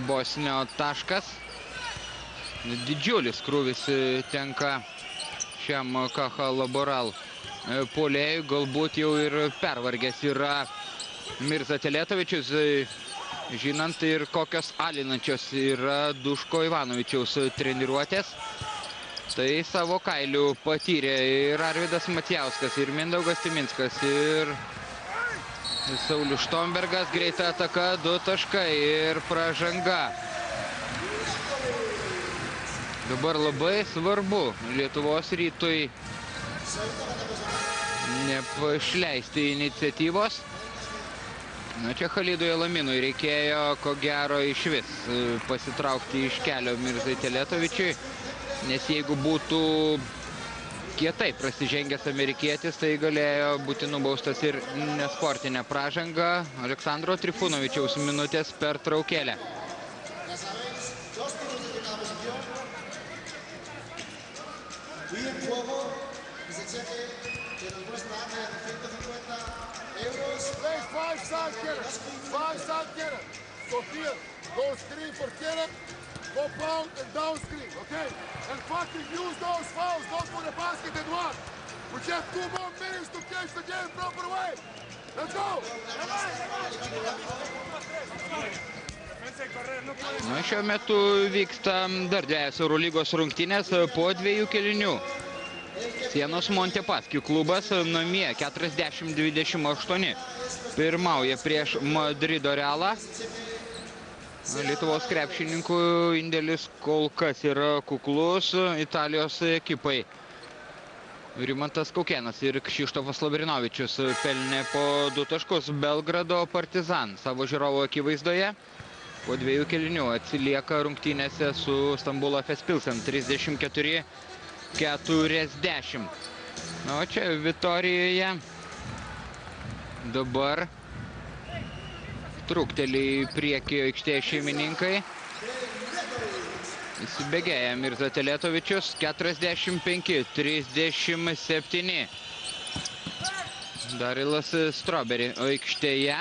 Bosnio taškas. Didžiulis krūvis tenka šiam Caja Laboral puolėjui, galbūt jau ir pervargęs yra Mirza Teletovičius, žinant ir kokios alinančios yra Duško Ivanovičiaus treniruotės. Tai savo kailių patyrė ir Arvydas Matjauskas, ir Mindaugas Timinskas, ir Saulius Štombergas. Greita ataka, 2 taškai ir pražanga. Dabar labai svarbu Lietuvos Rytui nepašleisti iniciatyvos. Čia Khalidui Elaminui reikėjo, ko gero, išvis pasitraukti iš kelio Mirzai Teletovičiui, nes jeigu būtų kietai prasižengęs amerikietis, tai galėjo būti nubaustas ir nesportinė pražanga. Aleksandro Trifunovičiaus minutės per traukėlę. Five side getter. So here, go screen for Kenneth, go pound and down screen, okay? And fucking use those fouls, don't put the basket in one. We have 2 more minutes to catch the game proper way. Let's go! Šiuo metu vyksta dar 2 Eurolygos rungtynės po 2 kėlinių. Sienos Montepaschi klubas namie 40-28 pirmauja prieš Madrido Realą. Lietuvos krepšininkų indėlis kol kas yra kuklus Italijos ekipai. Rimantas Kaukėnas ir Kšištofas Lavrinovičius pelnė po 2 taškus. Belgrado Partizan savo žiūrovų akivaizdoje po 2 kėlinių atsilieka rungtynėse su Stambulo Efes Pilsen 34-40. O čia Vitorijoje dabar trūkteli į priekį aikštėje šeimininkai. Įsibėgėja Mirza Teletovičius 45-37. Darilas Strawberry aikštėje.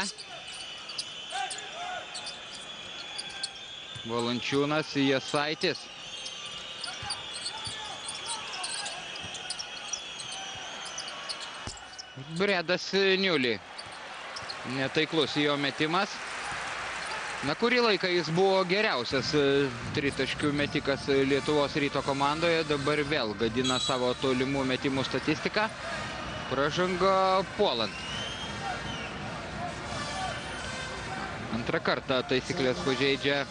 Valančiūnas, Jasaitis. Bredas Niuli. Netaiklus jo metimas. Kurį laiką jis buvo geriausias tritaškių metikas Lietuvos Ryto komandoje. Dabar vėl gadina savo tolimų metimų statistiką. Pražanga puolant. Antrą kartą taisyklės pažeidžia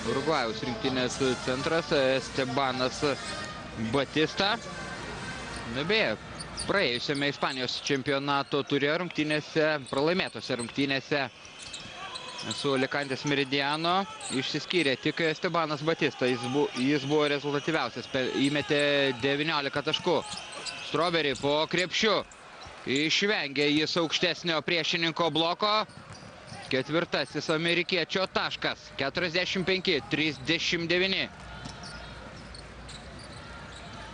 Urugvajaus rinktinės centras Estebanas Batista. Beje, praėjusiame Ispanijos čempionato ture rungtynėse, pralaimėtose rungtynėse su Alicantės Meridiano išsiskyrė tik Estebanas Batista. Jis buvo rezultatyviausias, įmetė 19 taškų. Strawberry po krepšiu išvengė jis aukštesnio priešininko bloko. Ketvirtasis amerikiečio taškas. 45-39.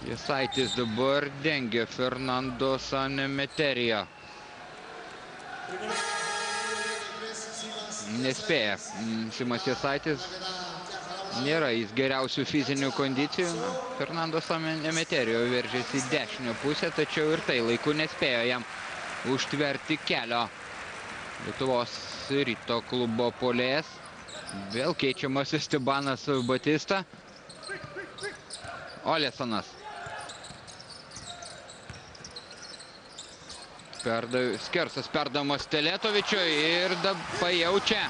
Jasaitis dabar dengia Fernando Sanemeterio. Nespėja Simas Jasaitis. Nėra jis geriausių fizinių kondicijų. Fernando Sanemeterio veržėsi į dešinę pusę, tačiau ir tai laiku nespėjo jam užtverti kelio. Lietuvos Ryto klubo puolėjas. Vėl keičiamas Estebanas Batista. Olesonas. Skersas perdamas Teletovičiui ir pajaučia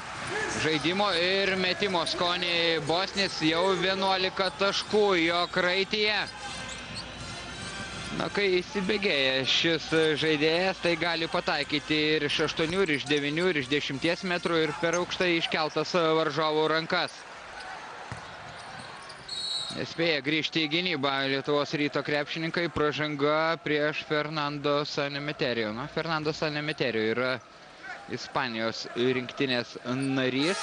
žaidimo ir metimo skonį Bosnis. Jau 11 taškų jo kraityje. Na, kai įsibėgėja šis žaidėjas, tai gali pataikyti ir iš 8, ir iš 9, ir iš 10 metrų ir per aukštai iškeltas varžovų rankas. Nespėja grįžti į gynybą Lietuvos Ryto krepšininkai, pražanga prieš Fernando Sanemeterio. Na, Fernando Sanemeterio yra Ispanijos rinktinės narys,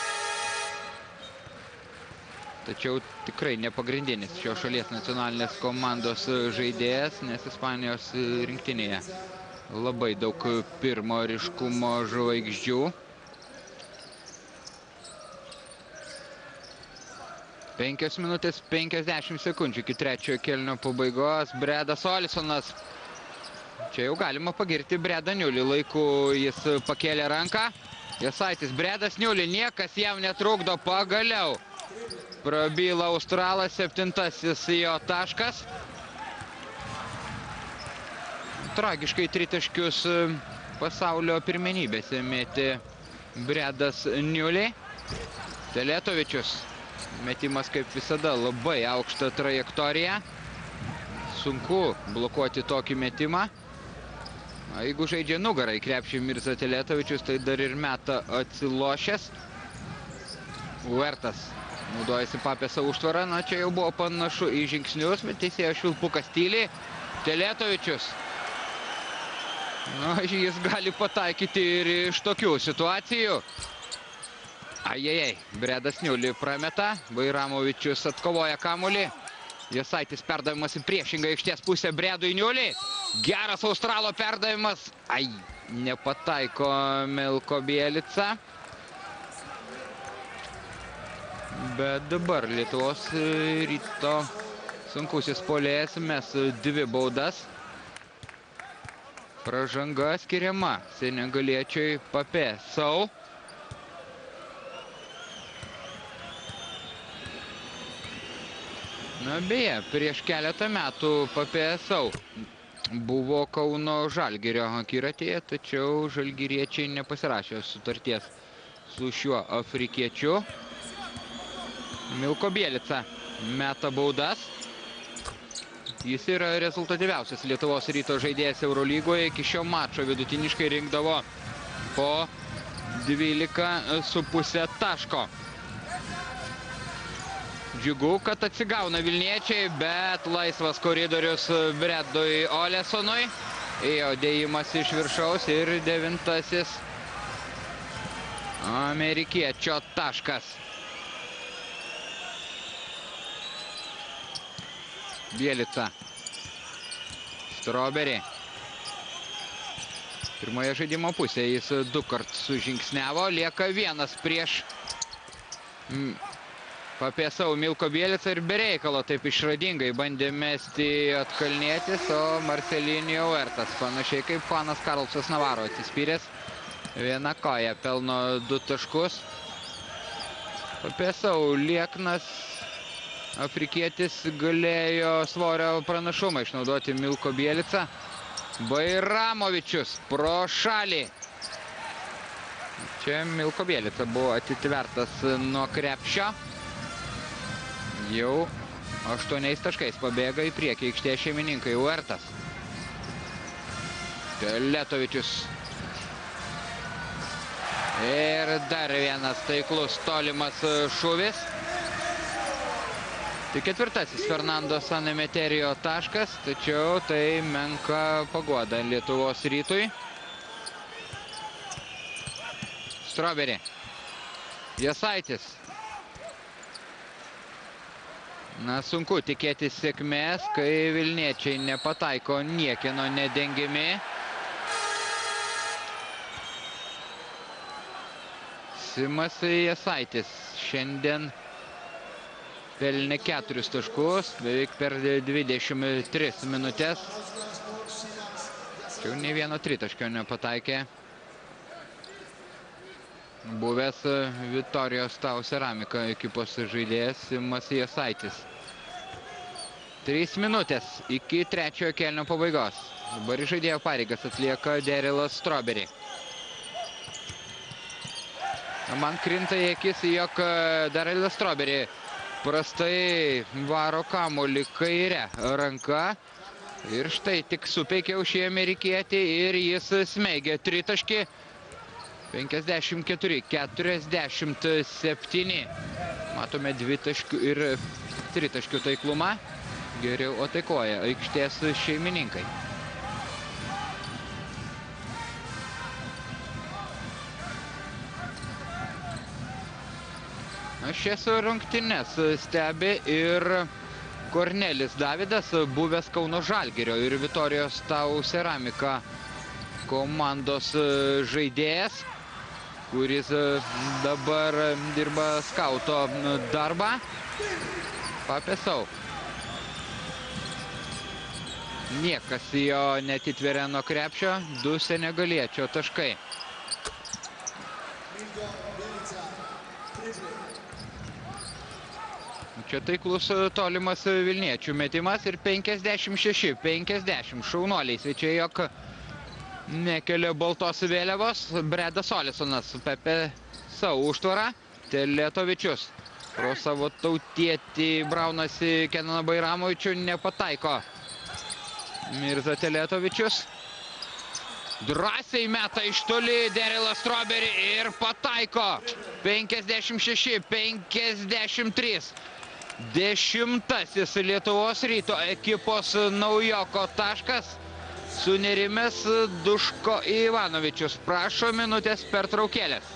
tačiau tikrai nepagrindinis šios šalies nacionalinės komandos žaidėjas, nes Ispanijos rinktinėje labai daug pirmo ryškumo žvaigždžių. 5 minutės 50 sekundžių iki trečiojo kėlinio pabaigos. Bredas Olisonas. Čia jau galima pagirti Bredą Niulį. Laiku jis pakėlė ranką. Jasaitis, Bredas Niulį, niekas jam netrukdo pagaliau. Prabyla Australas, 7-asis jo taškas. Tragiškai tritaškius pasaulio pirmenybėse mėtė Bredas Niulį. Teletovičius. Metimas kaip visada labai aukšta trajektorija. Sunku blokuoti tokį metimą. Jeigu žaidžia nugarą į krepšį Mirza Teletovičius, tai dar ir meta atsilošęs. Uertas naudojasi Papėso užtvarą. Na, čia jau buvo panašu į žingsnius, bet teisėjo švilpukas tyliai. Teletovičius. Na, jis gali pataikyti ir iš tokių situacijų. Ajajai, Bredas Niulį prameta. Vairamovičius atkovoja kamuolį. Jasaitis perdavimas į priešingą aikštės pusę Bredui Niulį. Geras Australo perdavimas. Ai, nepataiko Milko Bielica. Bet dabar Lietuvos Ryto sunkusis puolėjas mes 2 baudas. Pražanga skiriama senegaliečiui Papėsau. Na, beje, prieš keletą metų Papėsau buvo Kauno Žalgirio akiratyje, tačiau žalgiriečiai nepasirašė sutarties su šiuo afrikiečiu. Milko Bielica meta baudas. Jis yra rezultatyviausias Lietuvos Ryto žaidėjas Eurolygoje. Iki šio mačo vidutiniškai rinkdavo po 12,5 taško. Džiugu, kad atsigauna vilniečiai, bet laisvas koridorius Bredui Olesonui. Ėjo dėjimas iš viršaus ir 9-asis amerikiečio taškas. Bielica. Strawberry. Pirmoje žaidimo pusėje jis 2 kart sužingsniavo. Lieka 1 prieš Papėsau. Milko Bielica ir bereikalo taip išradingai bandė mesti atkalnietis, o Marcelinio Uertas, panašiai kaip Juanas Karlsas Navaro, atsispyręs viena koja, pelno 2 taškus. Papėsau lieknas afrikietis galėjo svorio pranašumą išnaudoti Milko Bielica. Vairamovičius pro šalį. Čia Milko Bielica buvo atitvertas nuo krepšio. Jau 8 taškais pabėga į priekį aikštės šeimininkai. Huertas. Teletovičius. Ir dar vienas taiklus tolimas šūvis. Tai 4. Fernando Sanemeterio taškas, tačiau tai menka paguoda Lietuvos Rytui. Strawberry. Jasaitis. Na, sunku tikėtis sėkmės, kai vilniečiai nepataiko niekieno nedengiami. Simas Jasaitis šiandien pelnė 4 taškus, beveik per 23 minutės. Čia nei vieno tritaškio nepataikė. Buvęs Vitorijos Tau Ceramika ekipos žaidėjas Simas Jasaitis. 3 minutės iki 3 kėlinio pabaigos. Dabar žaidėjo pareigas atlieka Darylas Strawberry. Man krinta į akis, jog Darylas Strawberry prastai varo kamuolį kairę ranką. Ir štai tik supeikiau šį amerikietį ir jis smeigia tritaškį. 54-47. Matome dvitaškių ir tritaškių taiklumą. Geriau atakuoja aikštės šeimininkai. Šias rungtynes stebi ir Kornelis Davidas, buvęs Kauno Žalgirio ir Vitorijos Tau Ceramika komandos žaidėjas, kuris dabar dirba skauto darbą. Papesau. Niekas jo netitveria nuo krepšio, 2 senegaliečio taškai. Čia taiklus tolimas vilniečių metimas ir 56-50. Šaunuoliai svečiai, jog nekelia baltos vėliavos. Bredas Olisonas, Pepe savo užtvarą. Teletovičius pro savo tautietį braunasi Kenaną Bairamovičių, nepataiko. Mirza Teletovičius. Drąsiai meta iš toli Darylas Strawberry ir pataiko. 56-53. 10. Lietuvos Ryto ekipos naujoko taškas. Sunerimęs Duško Ivanovičius. Prašo minutės pertraukėlės.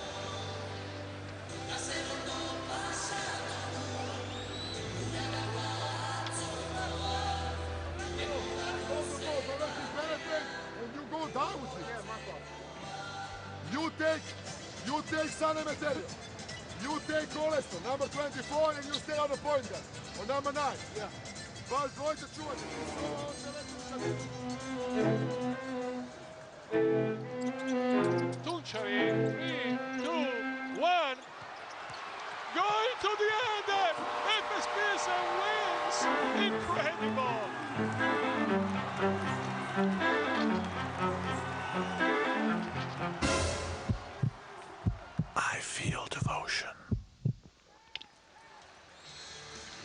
You take Sanemeterio. You take Coleston, number 24, and you stay on the point guard. Or number 9. Yeah. But going to shoot. Tunchari, 3, 2, 1. Going to the end. Efes Pilsen wins. Incredible. I feel devotion.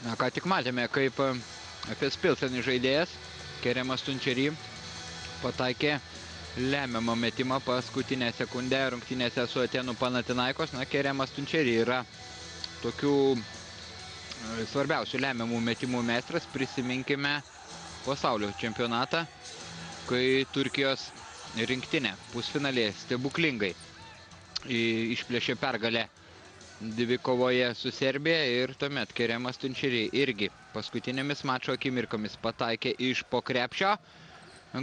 Na, ką tik matėme, kaip Efes Pilsen žaidėjas Keremas Tunčery pataikė lemiamą metimą paskutinę sekundę rungtynėse su Atėnų Panathinaikos. Na, Keremas Tunčery yra tokių svarbiausių lemiamų metimų meistras. Prisiminkime pasaulio čempionatą, kai Turkijos rinktinė pusfinalėje stebuklingai išplėšė pergalę dvikovoje su Serbija ir tuomet Keremas Tunčery irgi paskutinėmis mačo akimirkomis pataikė iš po krepšio.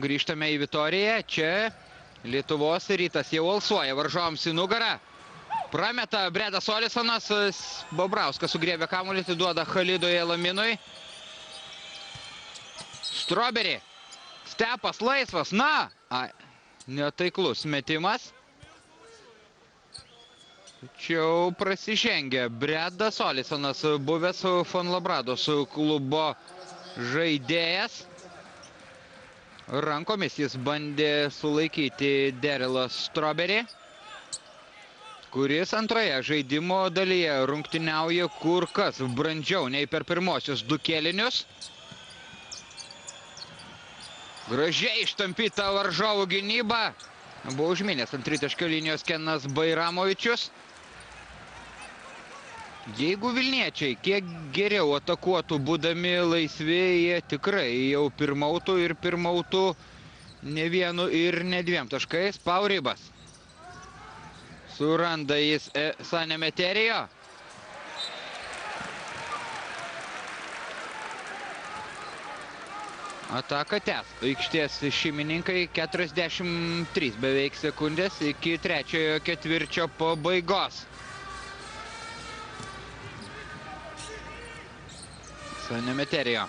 Grįžtame į Vitoriją. Čia Lietuvos Rytas jau alsuoja varžovams į nugarą. Prameta Bredas Olisonas. Bobrauskas sugriebė kamuolį, atiduoda Halidui Elaminui. Strawberry. Stepas laisvas. Na, netaiklus metimas. Tačiau prasižengia Bredas Olisonas, buvęs Fonlabrados klubo žaidėjas. Rankomis jis bandė sulaikyti Darylą Strawberry. kuris antroje žaidimo dalyje rungtyniauja kur kas brandžiau nei per pirmosius du kėlinius. Gražiai ištampyta varžovų gynyba. Buvo užminęs ant tritaškio linijos Kenas Bairamovičius. Jeigu vilniečiai kiek geriau atakuotų būdami laisvi, jie tikrai jau pirmautų ir pirmautų ne vienu ir ne dviem taškais. Pauribas. Suranda jis Sanemeterijo. Ataka tęs. Aikštės šeimininkai 43 beveik sekundės iki trečiojo ketvirčio pabaigos. Sanemeterijo.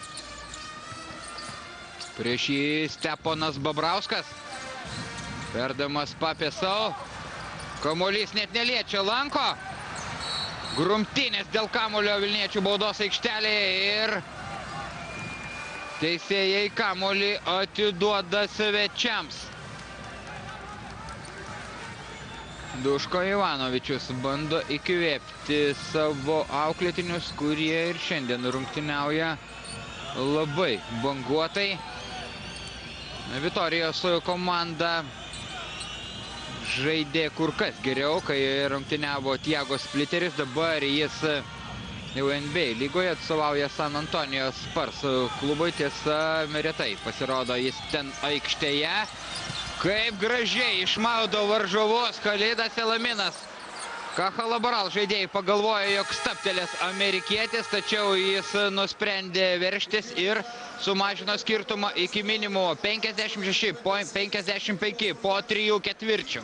Prieš jį Steponas Babrauskas. Perdamas Papesau. Kamuolys net neliečia lanko. Grumtynės dėl kamuolio Vilniečių baudos aikštelėje ir teisėjai kamuolį atiduoda svečiams. Duško Ivanovičius bando įkvėpti savo auklėtinius, kurie ir šiandien rungtyniauja labai banguotai. Vitorijos komanda žaidė kur kas geriau, kai rungtyniavo Tiago Spliteris. Dabar jis jau NBA lygoje atstovauja San Antonijos Spurs klubui. Tiesa, retai pasirodo jis ten aikštėje. Kaip gražiai išmaudo varžovus Khalidas Elaminas. Kacha Laboral žaidėjai pagalvojo, jog stabtelės amerikietis, tačiau jis nusprendė veržtis ir sumažino skirtumą iki minimumo 56-55 po 3 ketvirčių.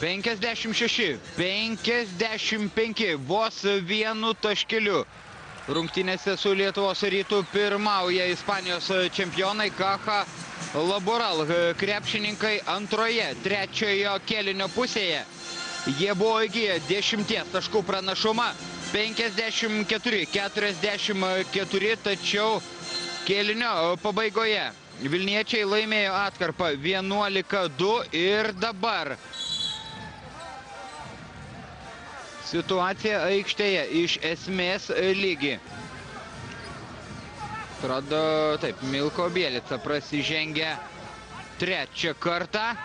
Penkiasdešimt 55, vos vienu taškeliu. Rungtynėse su Lietuvos Rytu pirmauja Ispanijos čempionai Kacha Laboral. Krepšininkai antroje, trečiojo kėlinio pusėje. Jie buvo įgiję 10 taškų pranašumą, 54-44, tačiau kėlinio pabaigoje Vilniečiai laimėjo atkarpą 11-2 ir dabar situacija aikštėje iš esmės lygi. Atrodo, taip, Milko Bielica prasižengia trečią kartą.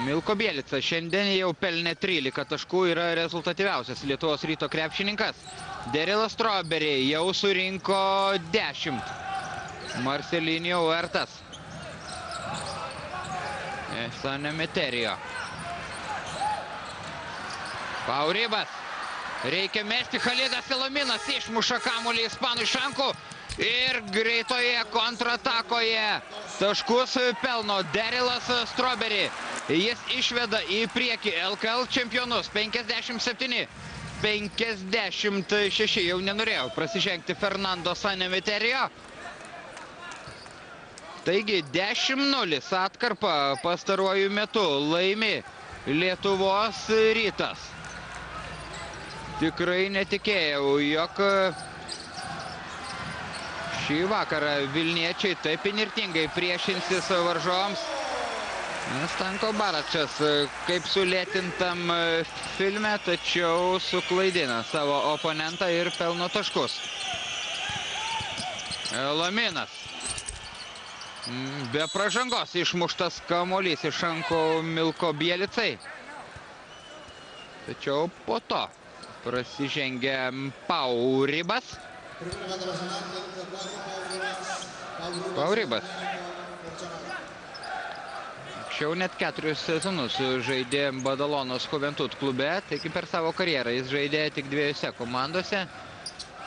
Milko Bielica šiandien jau pelnė 13 taškų, yra rezultatyviausias Lietuvos Ryto krepšininkas. Derilas Strawberry jau surinko 10. Marcelinho Huertas. Sanemeterijo. Pauribas. Reikia mesti. Khalidas Elaminas išmuša kamuolį ispanų iš rankų ir greitoje kontratakoje taškus pelno Derilas Strawberry. Jis išveda į priekį LKL čempionus 57-56. Jau nenorėjau prasižengti Fernando Sanemeterijo. Taigi 10-0 atkarpą pastaruoju metu laimi Lietuvos Rytas. Tikrai netikėjau, jog šį vakarą Vilniečiai taip inirtingai priešinsis varžovams. Stanko Baračas kaip sulėtintam filme, tačiau suklaidina savo oponentą ir pelno taškus. Elaminas. Be pražangos išmuštas kamuolys iš rankų Milko Bielicai. Tačiau po to prasižengia Pauribas. Pauribas. Anksčiau net 4 sezonus žaidė Badalonos Juventud klube, taigi per savo karjerą jis žaidė tik 2 komandose.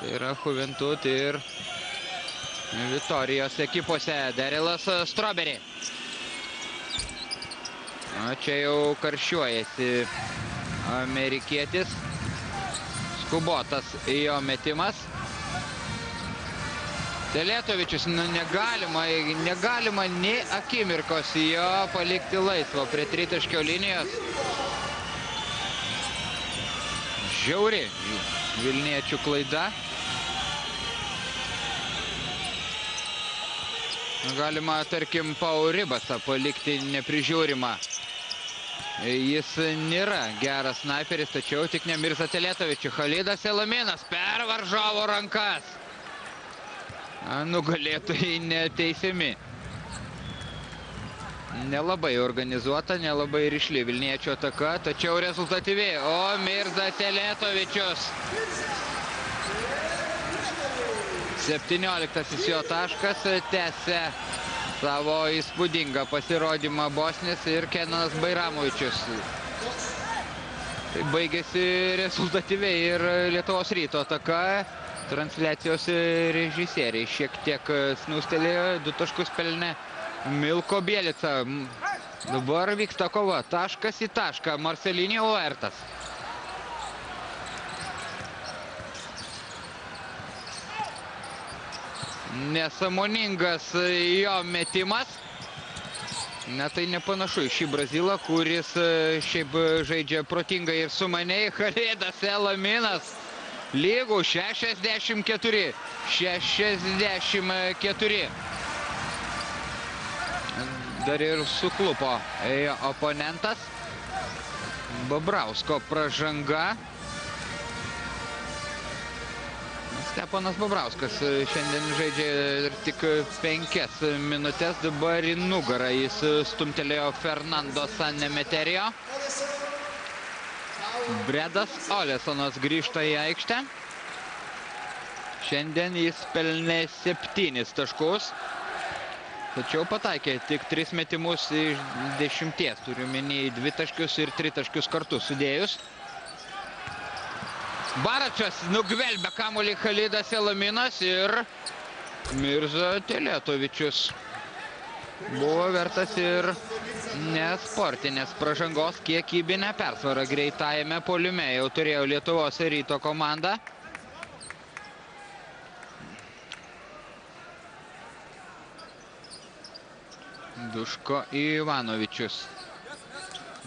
Tai yra Juventud ir Vitorijos ekipose. Derilas Strawberry. Čia jau karščiuojasi amerikietis. Skubotas jo metimas. Teletovičius, negalima nei akimirkos jo palikti laisvo prie tritaškio linijos. Žiauri vilniečių klaida. Galima, tarkim, Pau Ribasą palikti neprižiūrimą. Jis nėra geras sniperis, tačiau tik ne Mirza Teletovičių. Khalidas Elaminas per varžovo rankas. Nugalėtojai neteisiami. Nelabai organizuota, nelabai rišli vilniečio ataka, tačiau rezultatyvi. O Mirza Teletovičius. 17 jo taškas tęsia savo įspūdingą pasirodymą Bosnis ir Kenanas Bairamovičius. Tai baigėsi rezultatyviai ir Lietuvos Ryto ataka. Transliacijos režisieriai šiek tiek snūstelėjo, 2 taškus pelnė Milko Bielica. Dabar vyksta kova, taškas į tašką, Marcelinho Huertas. Nesąmoningas jo metimas. Na tai nepanašu į šį Brazilą, kuris šiaip žaidžia protingai ir sumaniai. Khalidas Elaminas. Lygų 64. Dar ir suklupo oponentas. Babrausko pražanga. Steponas Babrauskas šiandien žaidžia tik 5 minutės. Dabar į nugarą jis stumtelėjo Fernando Sanemeterio. Bredas Olesonas grįžta į aikštę. Šiandien jis pelnė 7 taškus. Tačiau pataikė tik 3 metimus iš 10. Turiu minį 2 taškius ir 3 taškius kartu sudėjus. Baračas nugvelbė kamuolį Khalidas Elaminas ir Mirza Teletovičius. Buvo vertas ir nesportinės pražangos, kiekybinę persvarą greitajame puolime jau turėjo Lietuvos Ryto komanda. Duško Ivanovičius.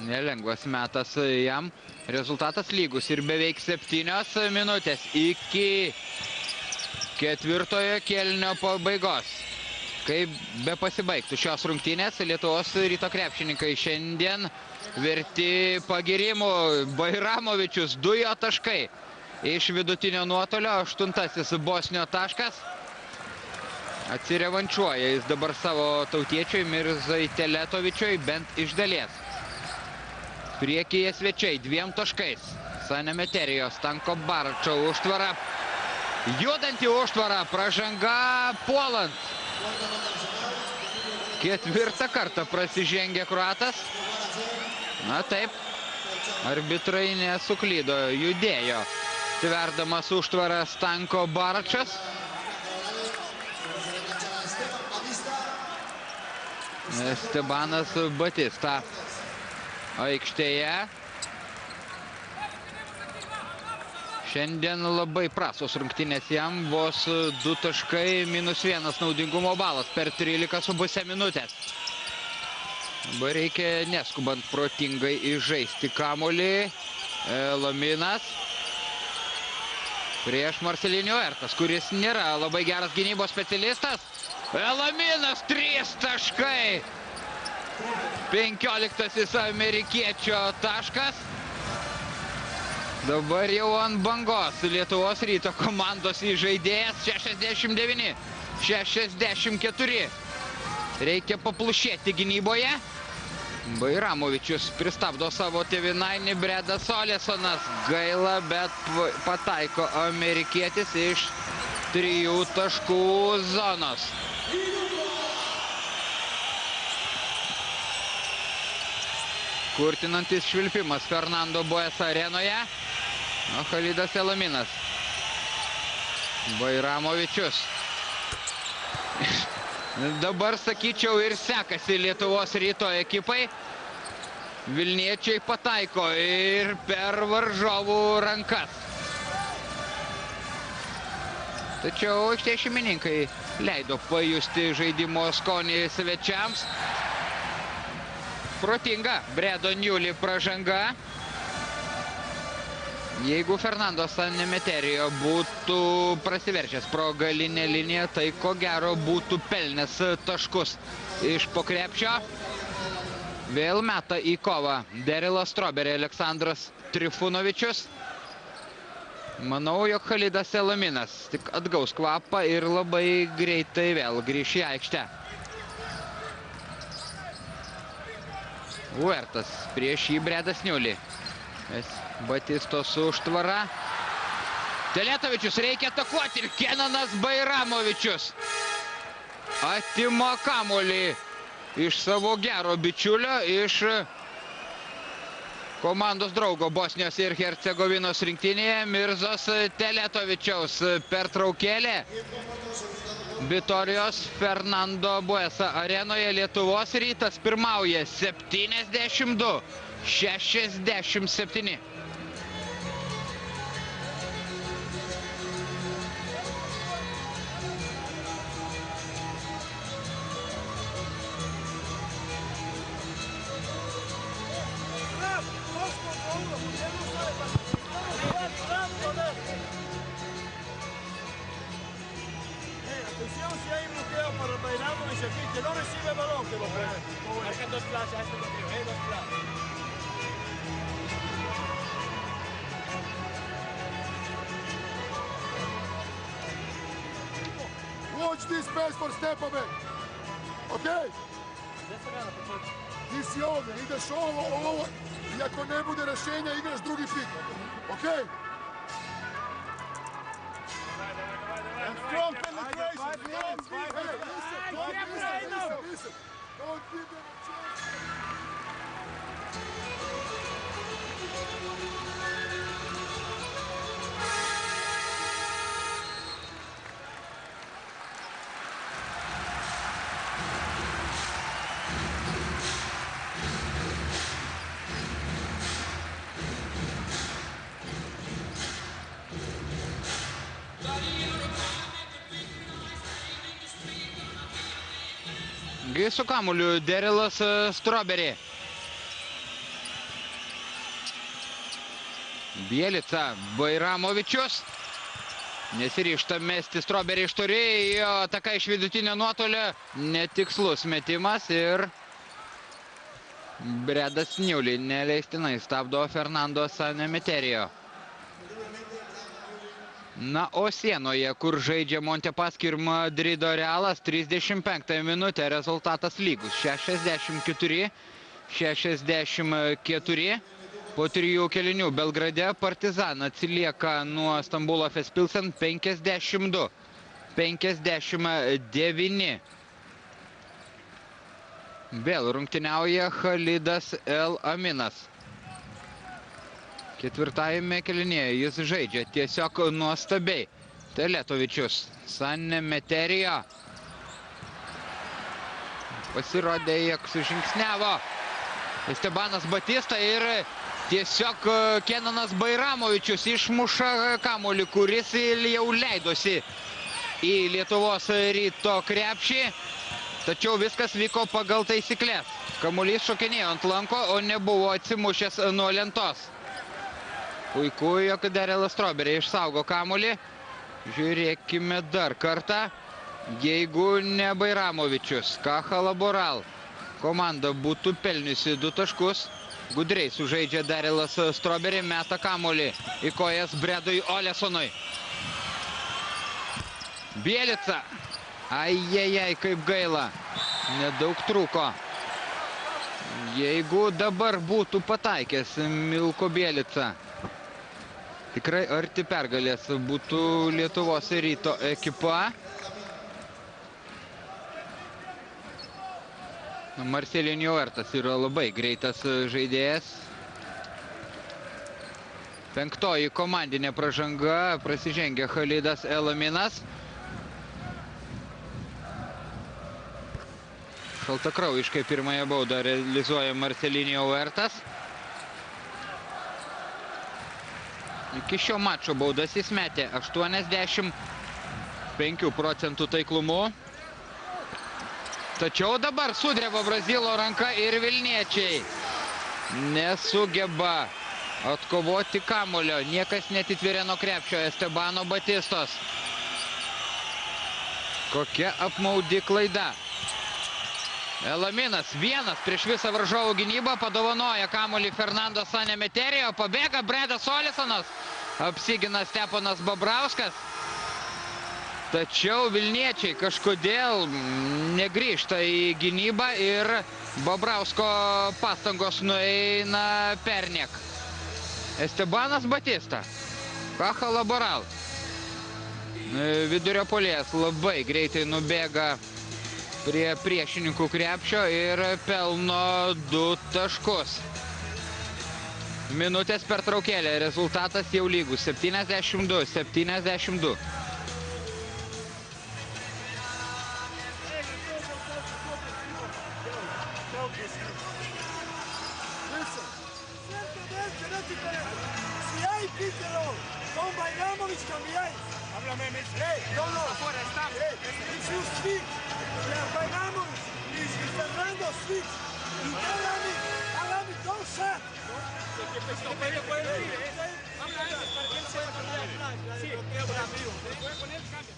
Nelengvas metas jam. Rezultatas lygus ir beveik 7 minutės iki 4 kėlinio pabaigos. Kaip be pasibaigtų šios rungtynės, Lietuvos Ryto krepšininkai šiandien verti pagirimų. Bairamovičius 2 jo taškai iš vidutinio nuotolio, 8 Bosnio taškas. Atsirevančiuoja jis dabar savo tautiečiui Mirzai Teletovičiui bent iš dalies. Priekyje svečiai 2 taškais. Sanemeterio, Stanko Baračo užtvara. Judanti užtvara, pražanga puolant. 4 kartą prasižengė kroatas. Na taip, arbitrai nesuklydo, judėjo. Tverdamas užtvarą Stanko Baračas. Estebanas Batista aikštėje. Šiandien labai prastos rungtynės jam, vos 2 taškai, -1 naudingumo balas per 13,5 minutės. Dabar reikia neskubant protingai įžaisti kamuolį. Elaminas prieš Marcelinho Huertas, kuris nėra labai geras gynybos specialistas. Elaminas 3 taškai. 15 amerikiečio taškas. Dabar jau ant bangos Lietuvos Ryto komandos įžaidėjas 69-64. Reikia paplušėti gynyboje. Bairamovičius pristabdo savo tėvynainį. Bredas Olesonas gaila, bet pataiko amerikietis iš 3 taškų zonos. Kurtinantis švilpimas Fernando Buesa arenoje. O Khalidas Elaminas. Bairamovičius. Dabar, sakyčiau, ir sekasi Lietuvos Ryto ekipai. Vilniečiai pataiko ir per varžovų rankas. Tačiau aikštės šeimininkai leido pajusti žaidimo skonį svečiams. Protinga Bredo Niuli pražanga. Jeigu Fernando Sanemeterio būtų prasiveržęs pro galinę liniją, tai ko gero būtų pelnęs taškus iš po krepšio. Vėl meta į kovą Derilas Strawberry, Aleksandras Trifunovičius. Manau, jog Khalidas Elaminas tik atgaus kvapą ir labai greitai vėl grįš į aikštę. Huertas prieš jį Bredas Niuli. Batistos užtvara. Teletovičius reikia atakuoti ir Kenanas Bairamovičius atima kamuolį iš savo gero bičiulio, iš komandos draugo Bosnijos ir Hercegovinos rinktinėje Mirzos Teletovičiaus pertraukėlė. Vitorijos Fernando Buesa arenoje Lietuvos Rytas pirmauja 72-67. Que no recibe balón, que lo juegue. Marcan dos flashes a este contigo, dos flashes. Watch this space for step of it. Okay? Ti si ovdje, ideš ovo i ako ne bude rješenja igraš drugi pik. Okay? Strong penetration. Listen. Don't give them a chance. Su kamuoliu Derilas Strawberry. Bielica, Bairamovičius. Nesiryžta mesti Strawberry iš toli, jo ataka iš vidutinio nuotolio. Netikslus metimas ir Bredas Niuli neleistinai stabdo Fernando Sanemeterio. Na, o sienoje, kur žaidžia Montepaschi ir Madrido Realas, 35 minutę rezultatas lygus. 64-64. Po 3 kėlinių Belgrade Partizan atsilieka nuo Stambulo Efes Pilsen 52-59. Vėl rungtyniauja Khalidas Elaminas. Ketvirtajame kėlinyje jis žaidžia tiesiog nuostabiai. Teletovičius, Sanemeterio. Pasirodė, jog sužingsniavo Estebanas Batista ir tiesiog Kenanas Bairamovičius išmuša kamuolį, kuris jau leidosi į Lietuvos Ryto krepšį. Tačiau viskas vyko pagal taisyklės. Kamuolys šokinėjo ant lanko, o nebuvo atsimušęs nuo lentos. Puiku, jog Derilas Strawberry išsaugo kamuolį. Žiūrėkime dar kartą. Jeigu ne Bairamovičius, Kacha Laboral komanda būtų pelniusi 2 taškus. Gudriai sužaidžia Derilas Strawberry, meta kamuolį į kojas Bredui Olesonui. Bielica. Ajajai, kaip gaila. Nedaug trūko. Jeigu dabar būtų pataikęs Milko Bielica, tikrai arti pergalės būtų Lietuvos Ryto ekipa. Marcelinho Huertas yra labai greitas žaidėjas. 5. komandinė pražanga, prasižengia Khalidas Elaminas. Šaltakraujiškai pirmąją baudą realizuoja Marcelinho Huertas. Iki šio mačo baudas jis metė 80, 5 procentų taiklumu. Tačiau dabar sudreba Brazilo ranka ir vilniečiai nesugeba atkovoti kamulio. Niekas netitvirė nuo krepšio Estebano Batistos. Kokia apmaudi klaida. Elaminas vienas prieš visą varžovų gynybą padovanoja kamuolį Fernando Sanemeterijo. Pabėga Bredas Olisonas. Apsigina Steponas Bobrauskas. Tačiau vilniečiai kažkodėl negrįžta į gynybą ir Bobrausko pastangos nueina perniek. Estebanas Batista. Kaha Laboral. Vidurio puolėjas labai greitai nubėga prie priešininkų krepšio ir pelno 2 taškus. Minutės pertraukėlė. Rezultatas jau lygus. 72-72. Si hay quítelo, con Bajramovic cambiáis. Háblame, Messi. No, afuera está. Es un switch. Bajramovic y Fernando switch. Y Alami, don't shot. Medio puede decir, habla antes para que él sepa cambiar. Sí, por amigo. Puede poner cambio.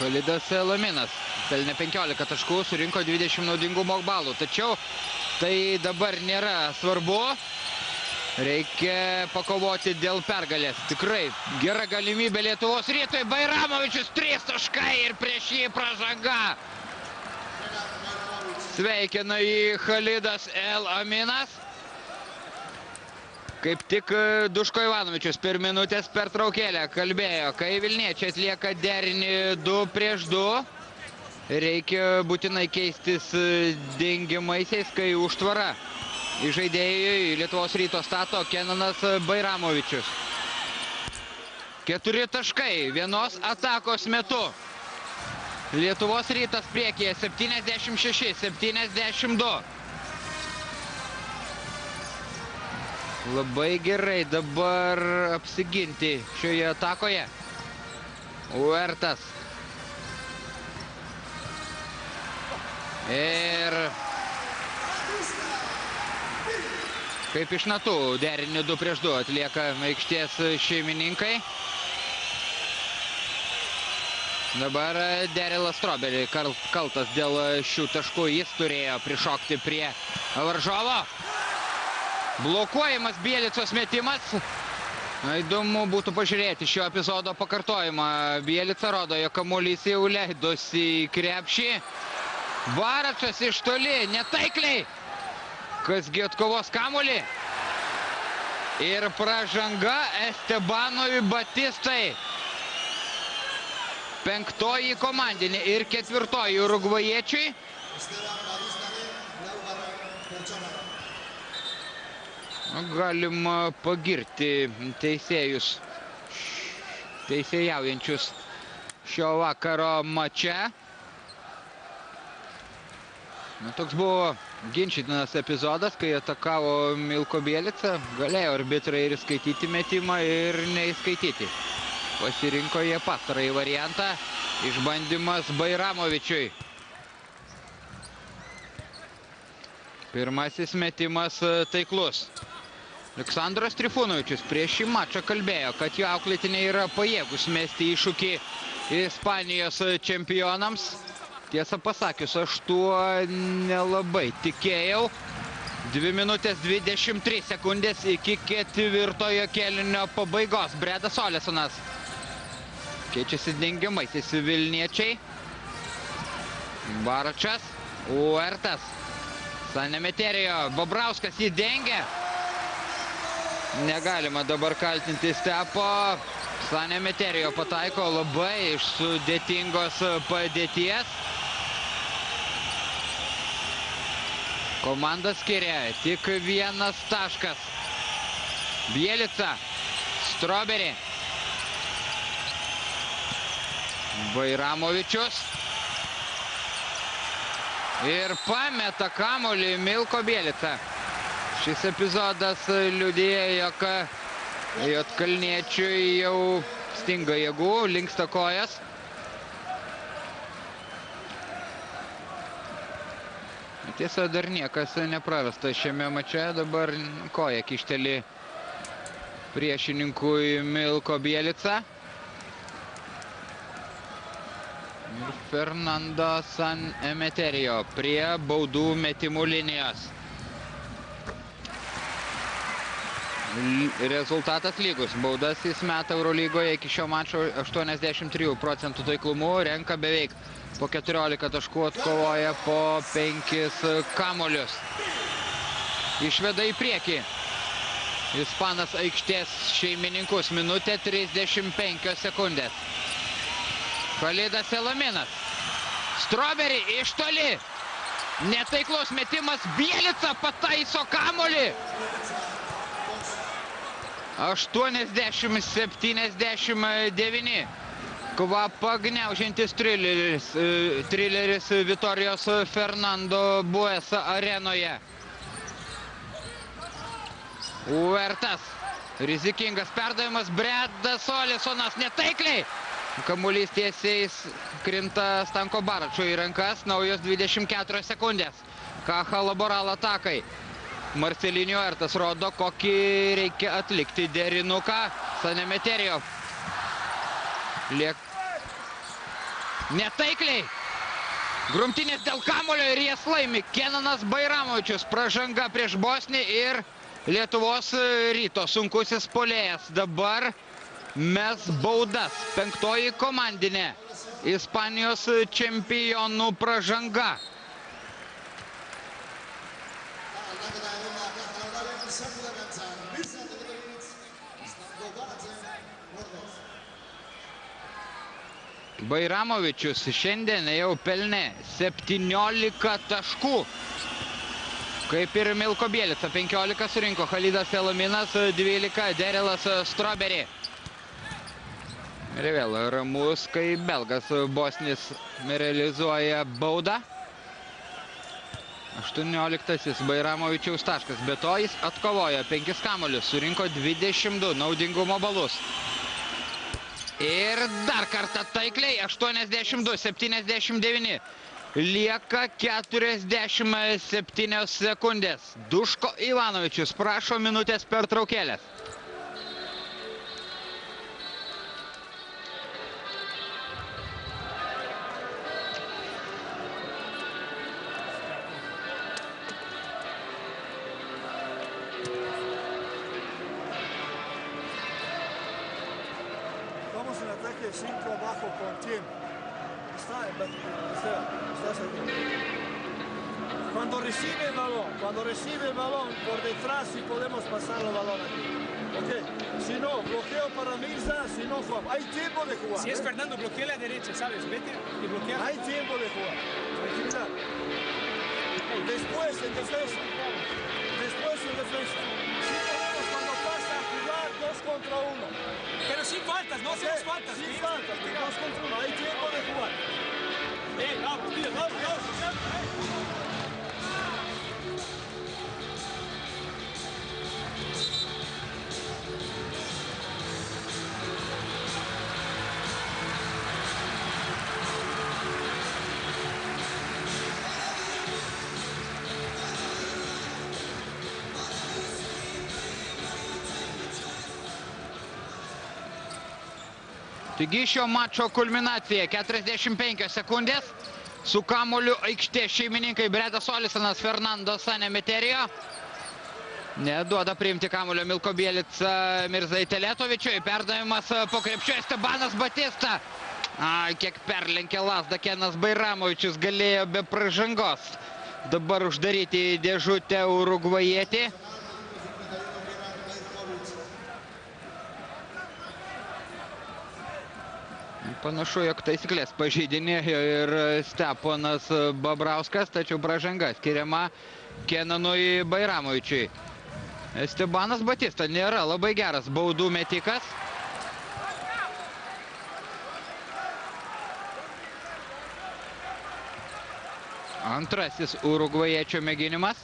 Khalidas Elaminas pelnė 15 taškų, surinko 20 naudingumo balų. Tačiau tai dabar nėra svarbu. Reikia pakovoti dėl pergalės. Tikrai gera galimybė Lietuvos Rytui. Bajramovičius 3 taškai ir prieš jį pražanga. Sveikina jį Khalidas Elaminas. Kaip tik Duško Ivanovičius per minutės pertraukėlę kalbėjo, kai vilniečiai atlieka derinį 2 prieš 2, reikia būtinai keistis dengiamaisiais, kai užtvara į žaidėjui Lietuvos Ryto stato Kenanas Bajramovičius. 4 taškai vienos atakos metu. Lietuvos Rytas priekyje 76-72. Labai gerai dabar apsiginti šioje atakoje. Huertas. Ir kaip iš natų derinį 2 prieš 2 atlieka aikštės šeimininkai. Dabar Derilas Strawberry kaltas dėl šių taškų. Jis turėjo prišokti prie varžovo. Blokuojamas Bielicos metimas. Įdomu būtų pažiūrėti šio epizodo pakartojimą. Bielica rodo, jog kamuolys jau leidosi į krepšį. Baračas iš toli, netaikliai. Kasgi atkovos kamuolį. Ir pražanga Estebanui Batistai. 5. komandinė ir 4. urugvajiečiui. Galima pagirti teisėjus, teisėjaujančius šio vakaro mače. Toks buvo ginčytinas epizodas, kai atakavo Milko Bielica. Galėjo arbitrai ir skaityti metimą, ir neįskaityti. Pasirinko jie pastarąjį variantą. Išbandymas Bajramovičiui. Pirmasis metimas taiklus. Aleksandras Trifunovičius prieš šį mačą kalbėjo, kad jo auklėtiniai yra pajėgus mesti iššūkį Ispanijos čempionams. Tiesą pasakius, aš tuo nelabai tikėjau. 2 minutės 23 sekundės iki 4 kėlinio pabaigos. Bredas Olisonas. Keičiasi dengiamaisiais vilniečiai. Baračas. Huertas. Sanemeterijo. Bobrauskas jį dengia. Negalima dabar kaltinti Stepo. Sanemeterijo pataiko labai iš sudėtingos padėties. Komanda skiria tik vienas taškas. Bielica, Strawberry. Bairamovičius. Ir pameta kamuolį Milko Bielica. Šis epizodas liudija, jog Juodkalniečiui jau stinga jėgų, linksta kojas. Tiesa, dar niekas neprarasta šiame mače. Dabar koja kišteli priešininkui Milko Bielica. Ir Fernando San Emeterio prie baudų metimų linijos. Rezultatas lygus. Baudas jis meta Eurolygoje iki šio mačo 83% taiklumu, renka beveik po 14 taškų, atkovoja po 5 kamuolius. Išveda į priekį. Ispanas aikštės šeimininkus. Minutė 35 sekundės. Khalidas Elaminas. Strawberry iš toli. Netaiklus metimas. Bielica pataiso kamuolį. 80-79. Kvapą gniaužiantis trileris Vitorijos Fernando Buesa arenoje. Uertas. Rizikingas perdavimas. Bredas Olisonas netaikliai. Kamuolys tiesiai krinta Stanko Baračo į rankas. Naujos 24 sekundės. Kacha Laboral atakai. Marcelinio Uertas rodo, kokį reikia atlikti derinuką. San Emeterio. Netaikliai. Grumtynės dėl kamuolio ir jas laimi Kenanas Bairamovičius. Pražanga prieš Bosnį ir Lietuvos Ryto sunkusis puolėjas. Dabar mes baudas. 5. komandinė. Ispanijos čempionų pražanga. Bairamovičius šiandien jau pelnė 17 taškų. Kaip ir Milko Bielica, 15 surinko Khalidas Elaminas, 12 Derelas Strawberry. Ir vėl ramus, kai belgas Bosnis realizuoja baudą. 18 Bairamovičiaus taškas, be to jis atkovojo 5 kamuolius, surinko 22 naudingumo balus. Ir dar kartą taikliai, 82-79. Lieka 47 sekundės. Duško Ivanovičius prašo minutės pertraukėlės. Vamos en ataque 5 abajo con tiempo. Cuando recibe el balón por detrás sí podemos pasar el balón aquí. Ok, si no, bloqueo para Mirza, si no Juan. Hay tiempo de jugar. Si es Fernando, bloquea la derecha, ¿sabes? Vete y bloquea. Hay tiempo de jugar. Tranquilidad. Después en defensa. Sí podemos cuando pasa a jugar 2 contra 1. Pero sin faltas, no hacemos faltas. Sin faltas, 2 contra 1. Hay tiempo de jugar. Vamos, tío, vamos. Taigi šio mačo kulminacija 45 sekundės. Su kamuoliu aikštės šeimininkai Bredas Olisonas, Fernando San Emeterio. Neduoda priimti kamuolio Milko Bielica Mirzai Teletovičiui. Perdavimas po krepšio Estebanas Batista. Kiek perlenkė lazdą Kenas Bairamovičius, galėjo be pražangos dabar uždaryti dėžutę urugvajietį. Panašu, jog taisyklės pažeidinėjo ir Steponas Babrauskas, tačiau pražanga skiriama Kenanui Bairamovičiui. Estebanas Batista nėra labai geras baudų metikas. Antrasis urugvajiečio mėginimas.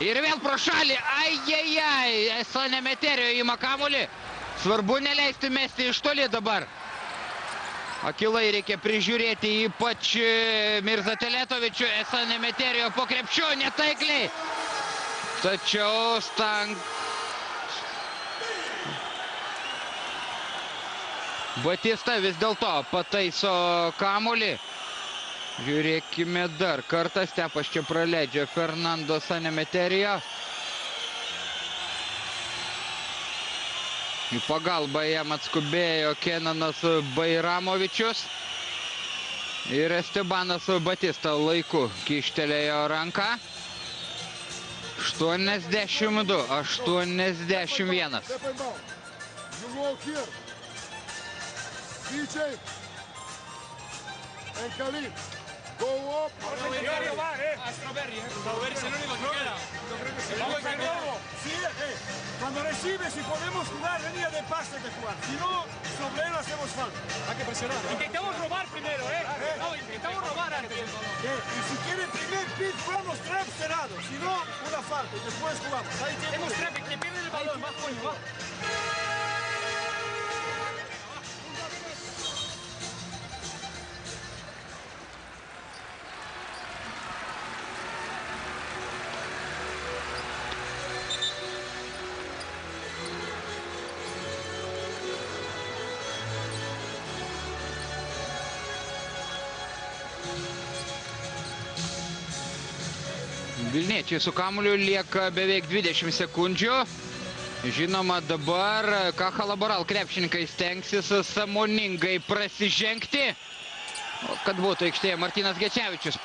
Ir vėl pro šalį. Ai, San Emeterijo įma kamuolį. Svarbu neleisti mesti iš toli dabar. Akilai reikia prižiūrėti ypač Mirza Teletovičių. San Emeterijo po krepšiu netaikliai. Tačiau Batista vis dėlto pataiso kamuolį. Žiūrėkime dar kartą. Stepas čia praleidžia Fernando San Emeterijo. Į pagalbą jam atskubėjo Kenanas Bairamovičius. Ir Estebanas Batista laiku kištelėjo ranką. 82-81. DJ and Khalid, go up. Strawberry, es el único que queda. Sí, cuando recibe, si podemos jugar, venía de pase de jugar. Si no, sobre él hacemos falta. Hay que presionar. Intentamos robar primero, No, intentamos robar antes. Y si quiere primer pick, vamos trap cerrado. Si no, una falta. Y después jugamos. Ahí Hemos trap, que pierde el balón. Más coño, va. Vilniečiai su kamuoliu lieka beveik 20 sekundžių. Žinoma, dabar Caja Laboral krepšininkai stengsis sąmoningai prasižengti. Kad būtų aikštėje Martynas Gečevičius.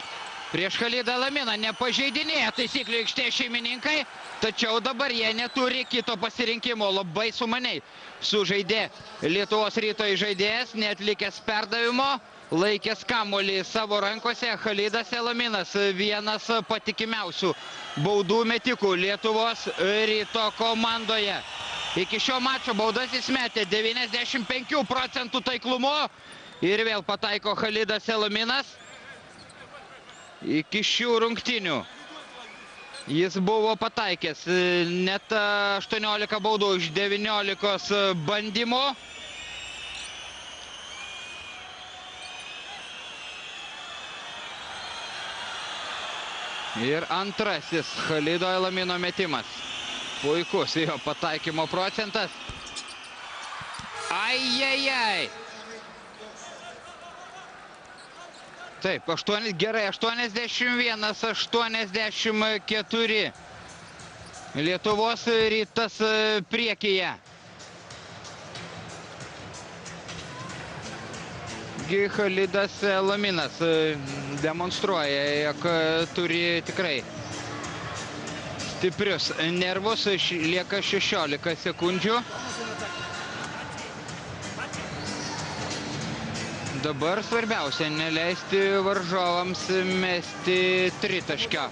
Prieš Khalidą Laminą nepažeidinėja taisyklių aikštėje šeimininkai, tačiau dabar jie neturi kito pasirinkimo. Labai sumaniai sužaidė Lietuvos Ryto žaidėjas, neatlikęs perdavimo. Laikęs kamuolį savo rankose, Khalidas Laminas, vienas patikimiausių baudų metikų Lietuvos Ryto komandoje. Iki šio mačo baudas jis metė 95 procentų taiklumu ir vėl pataiko Khalidas Laminas. Iki šių rungtynių jis buvo pataikęs net 18 baudų iš 19 bandymų. Ir antrasis Khalido Lamino metimas. Puikus jo pataikymo procentas. Ai. Taip, gerai, 81-84. Lietuvos Rytas priekyje. Khalidas Laminas demonstruoja, jog turi tikrai stiprius nervus. Lieka 16 sekundžių. Dabar svarbiausia neleisti varžovams mesti tritaškio.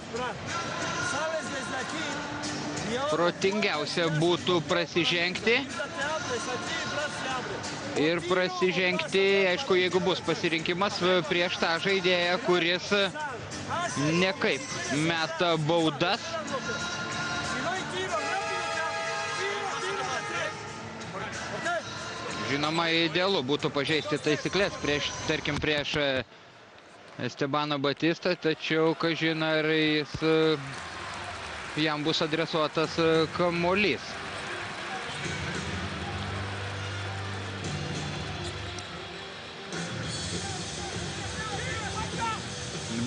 Protingiausia būtų prasižengti. Ir prasižengti, aišku, jeigu bus pasirinkimas prieš tą žaidėją, kuris nekaip meta baudas. Žinoma, idealu būtų pažeisti taisyklės tarkim prieš Estebaną Batistą, tačiau, kažin, ar jam bus adresuotas kamuolys.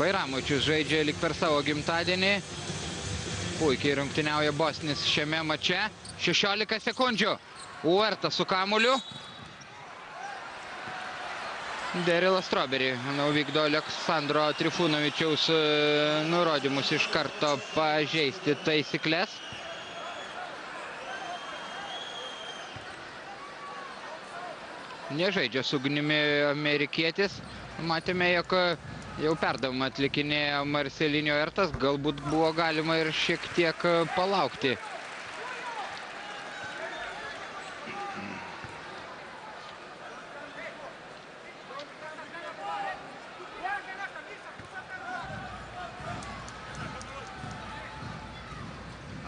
Bairamovičius žaidžia lyg per savo gimtadienį. Puikiai rungtyniauja bosnis šiame mače. 16 sekundžių. Uerta su kamuoliu. Derilas Strawberry vykdo Aleksandro Trifunovičiaus nurodymus iš karto pažeisti taisyklės. nežaidžia su ugnimi amerikietis. Matėme, jog jau perdavimą atlikinėjo Marcelinho Huertas, galbūt buvo galima ir šiek tiek palaukti.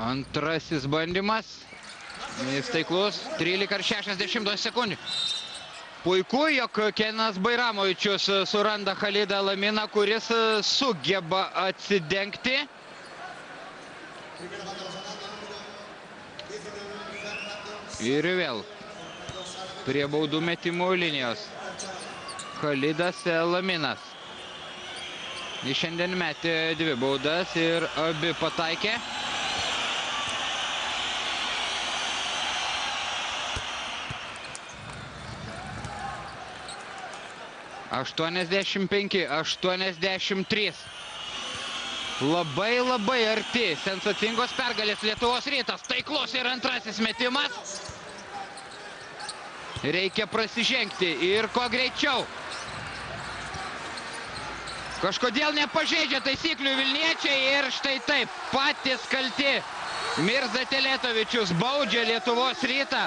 Antrasis bandymas. Jis taiklus. 13:60 sekundžių. Puiku, jog Kenas Bairamovičius suranda Khalidą Laminą, kuris sugeba atsidengti. Ir vėl prie baudų metimų linijos. Khalidas Laminas. Jis šiandien metė 2 baudas ir abi pataikė. (85-83). Labai arti sensacingos pergalės Lietuvos Rytas. Taiklus ir antrasis metimas. Reikia prasižengti ir kuo greičiau. Kažkodėl nepažeidžia taisyklių vilniečiai ir štai taip, patys kalti. Mirza Teletovičius baudžia Lietuvos Rytą.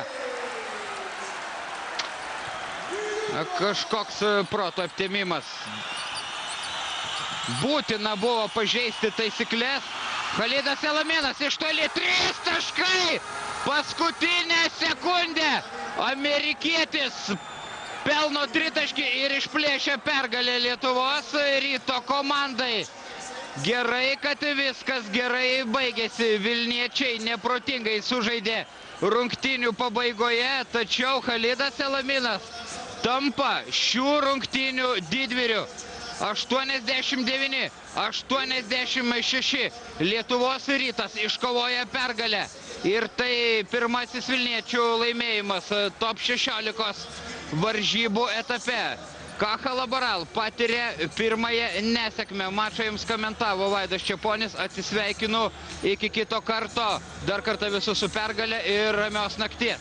Kažkoks proto aptemimas. Būtina buvo pažeisti taisyklės. Khalidas Laminas iš toli 3 taškai. Paskutinę sekundę. Amerikietis pelno 3 taškį ir išplėšia pergalę Lietuvos Ryto komandai. Gerai, kad viskas gerai baigėsi. Vilniečiai neprotingai sužaidė rungtynių pabaigoje, tačiau Khalidas Laminas tampa šių rungtynių didvyriu. 89-86 Lietuvos Rytas iškovoja pergalę. Ir tai pirmasis vilniečių laimėjimas top 16 varžybų etape. Kacha Laboral patiria pirmąją nesėkmę. Mačą jums komentavo Vaidas Čeponis. Atsisveikinu iki kito karto. Dar kartą visus su pergalė ir ramios nakties.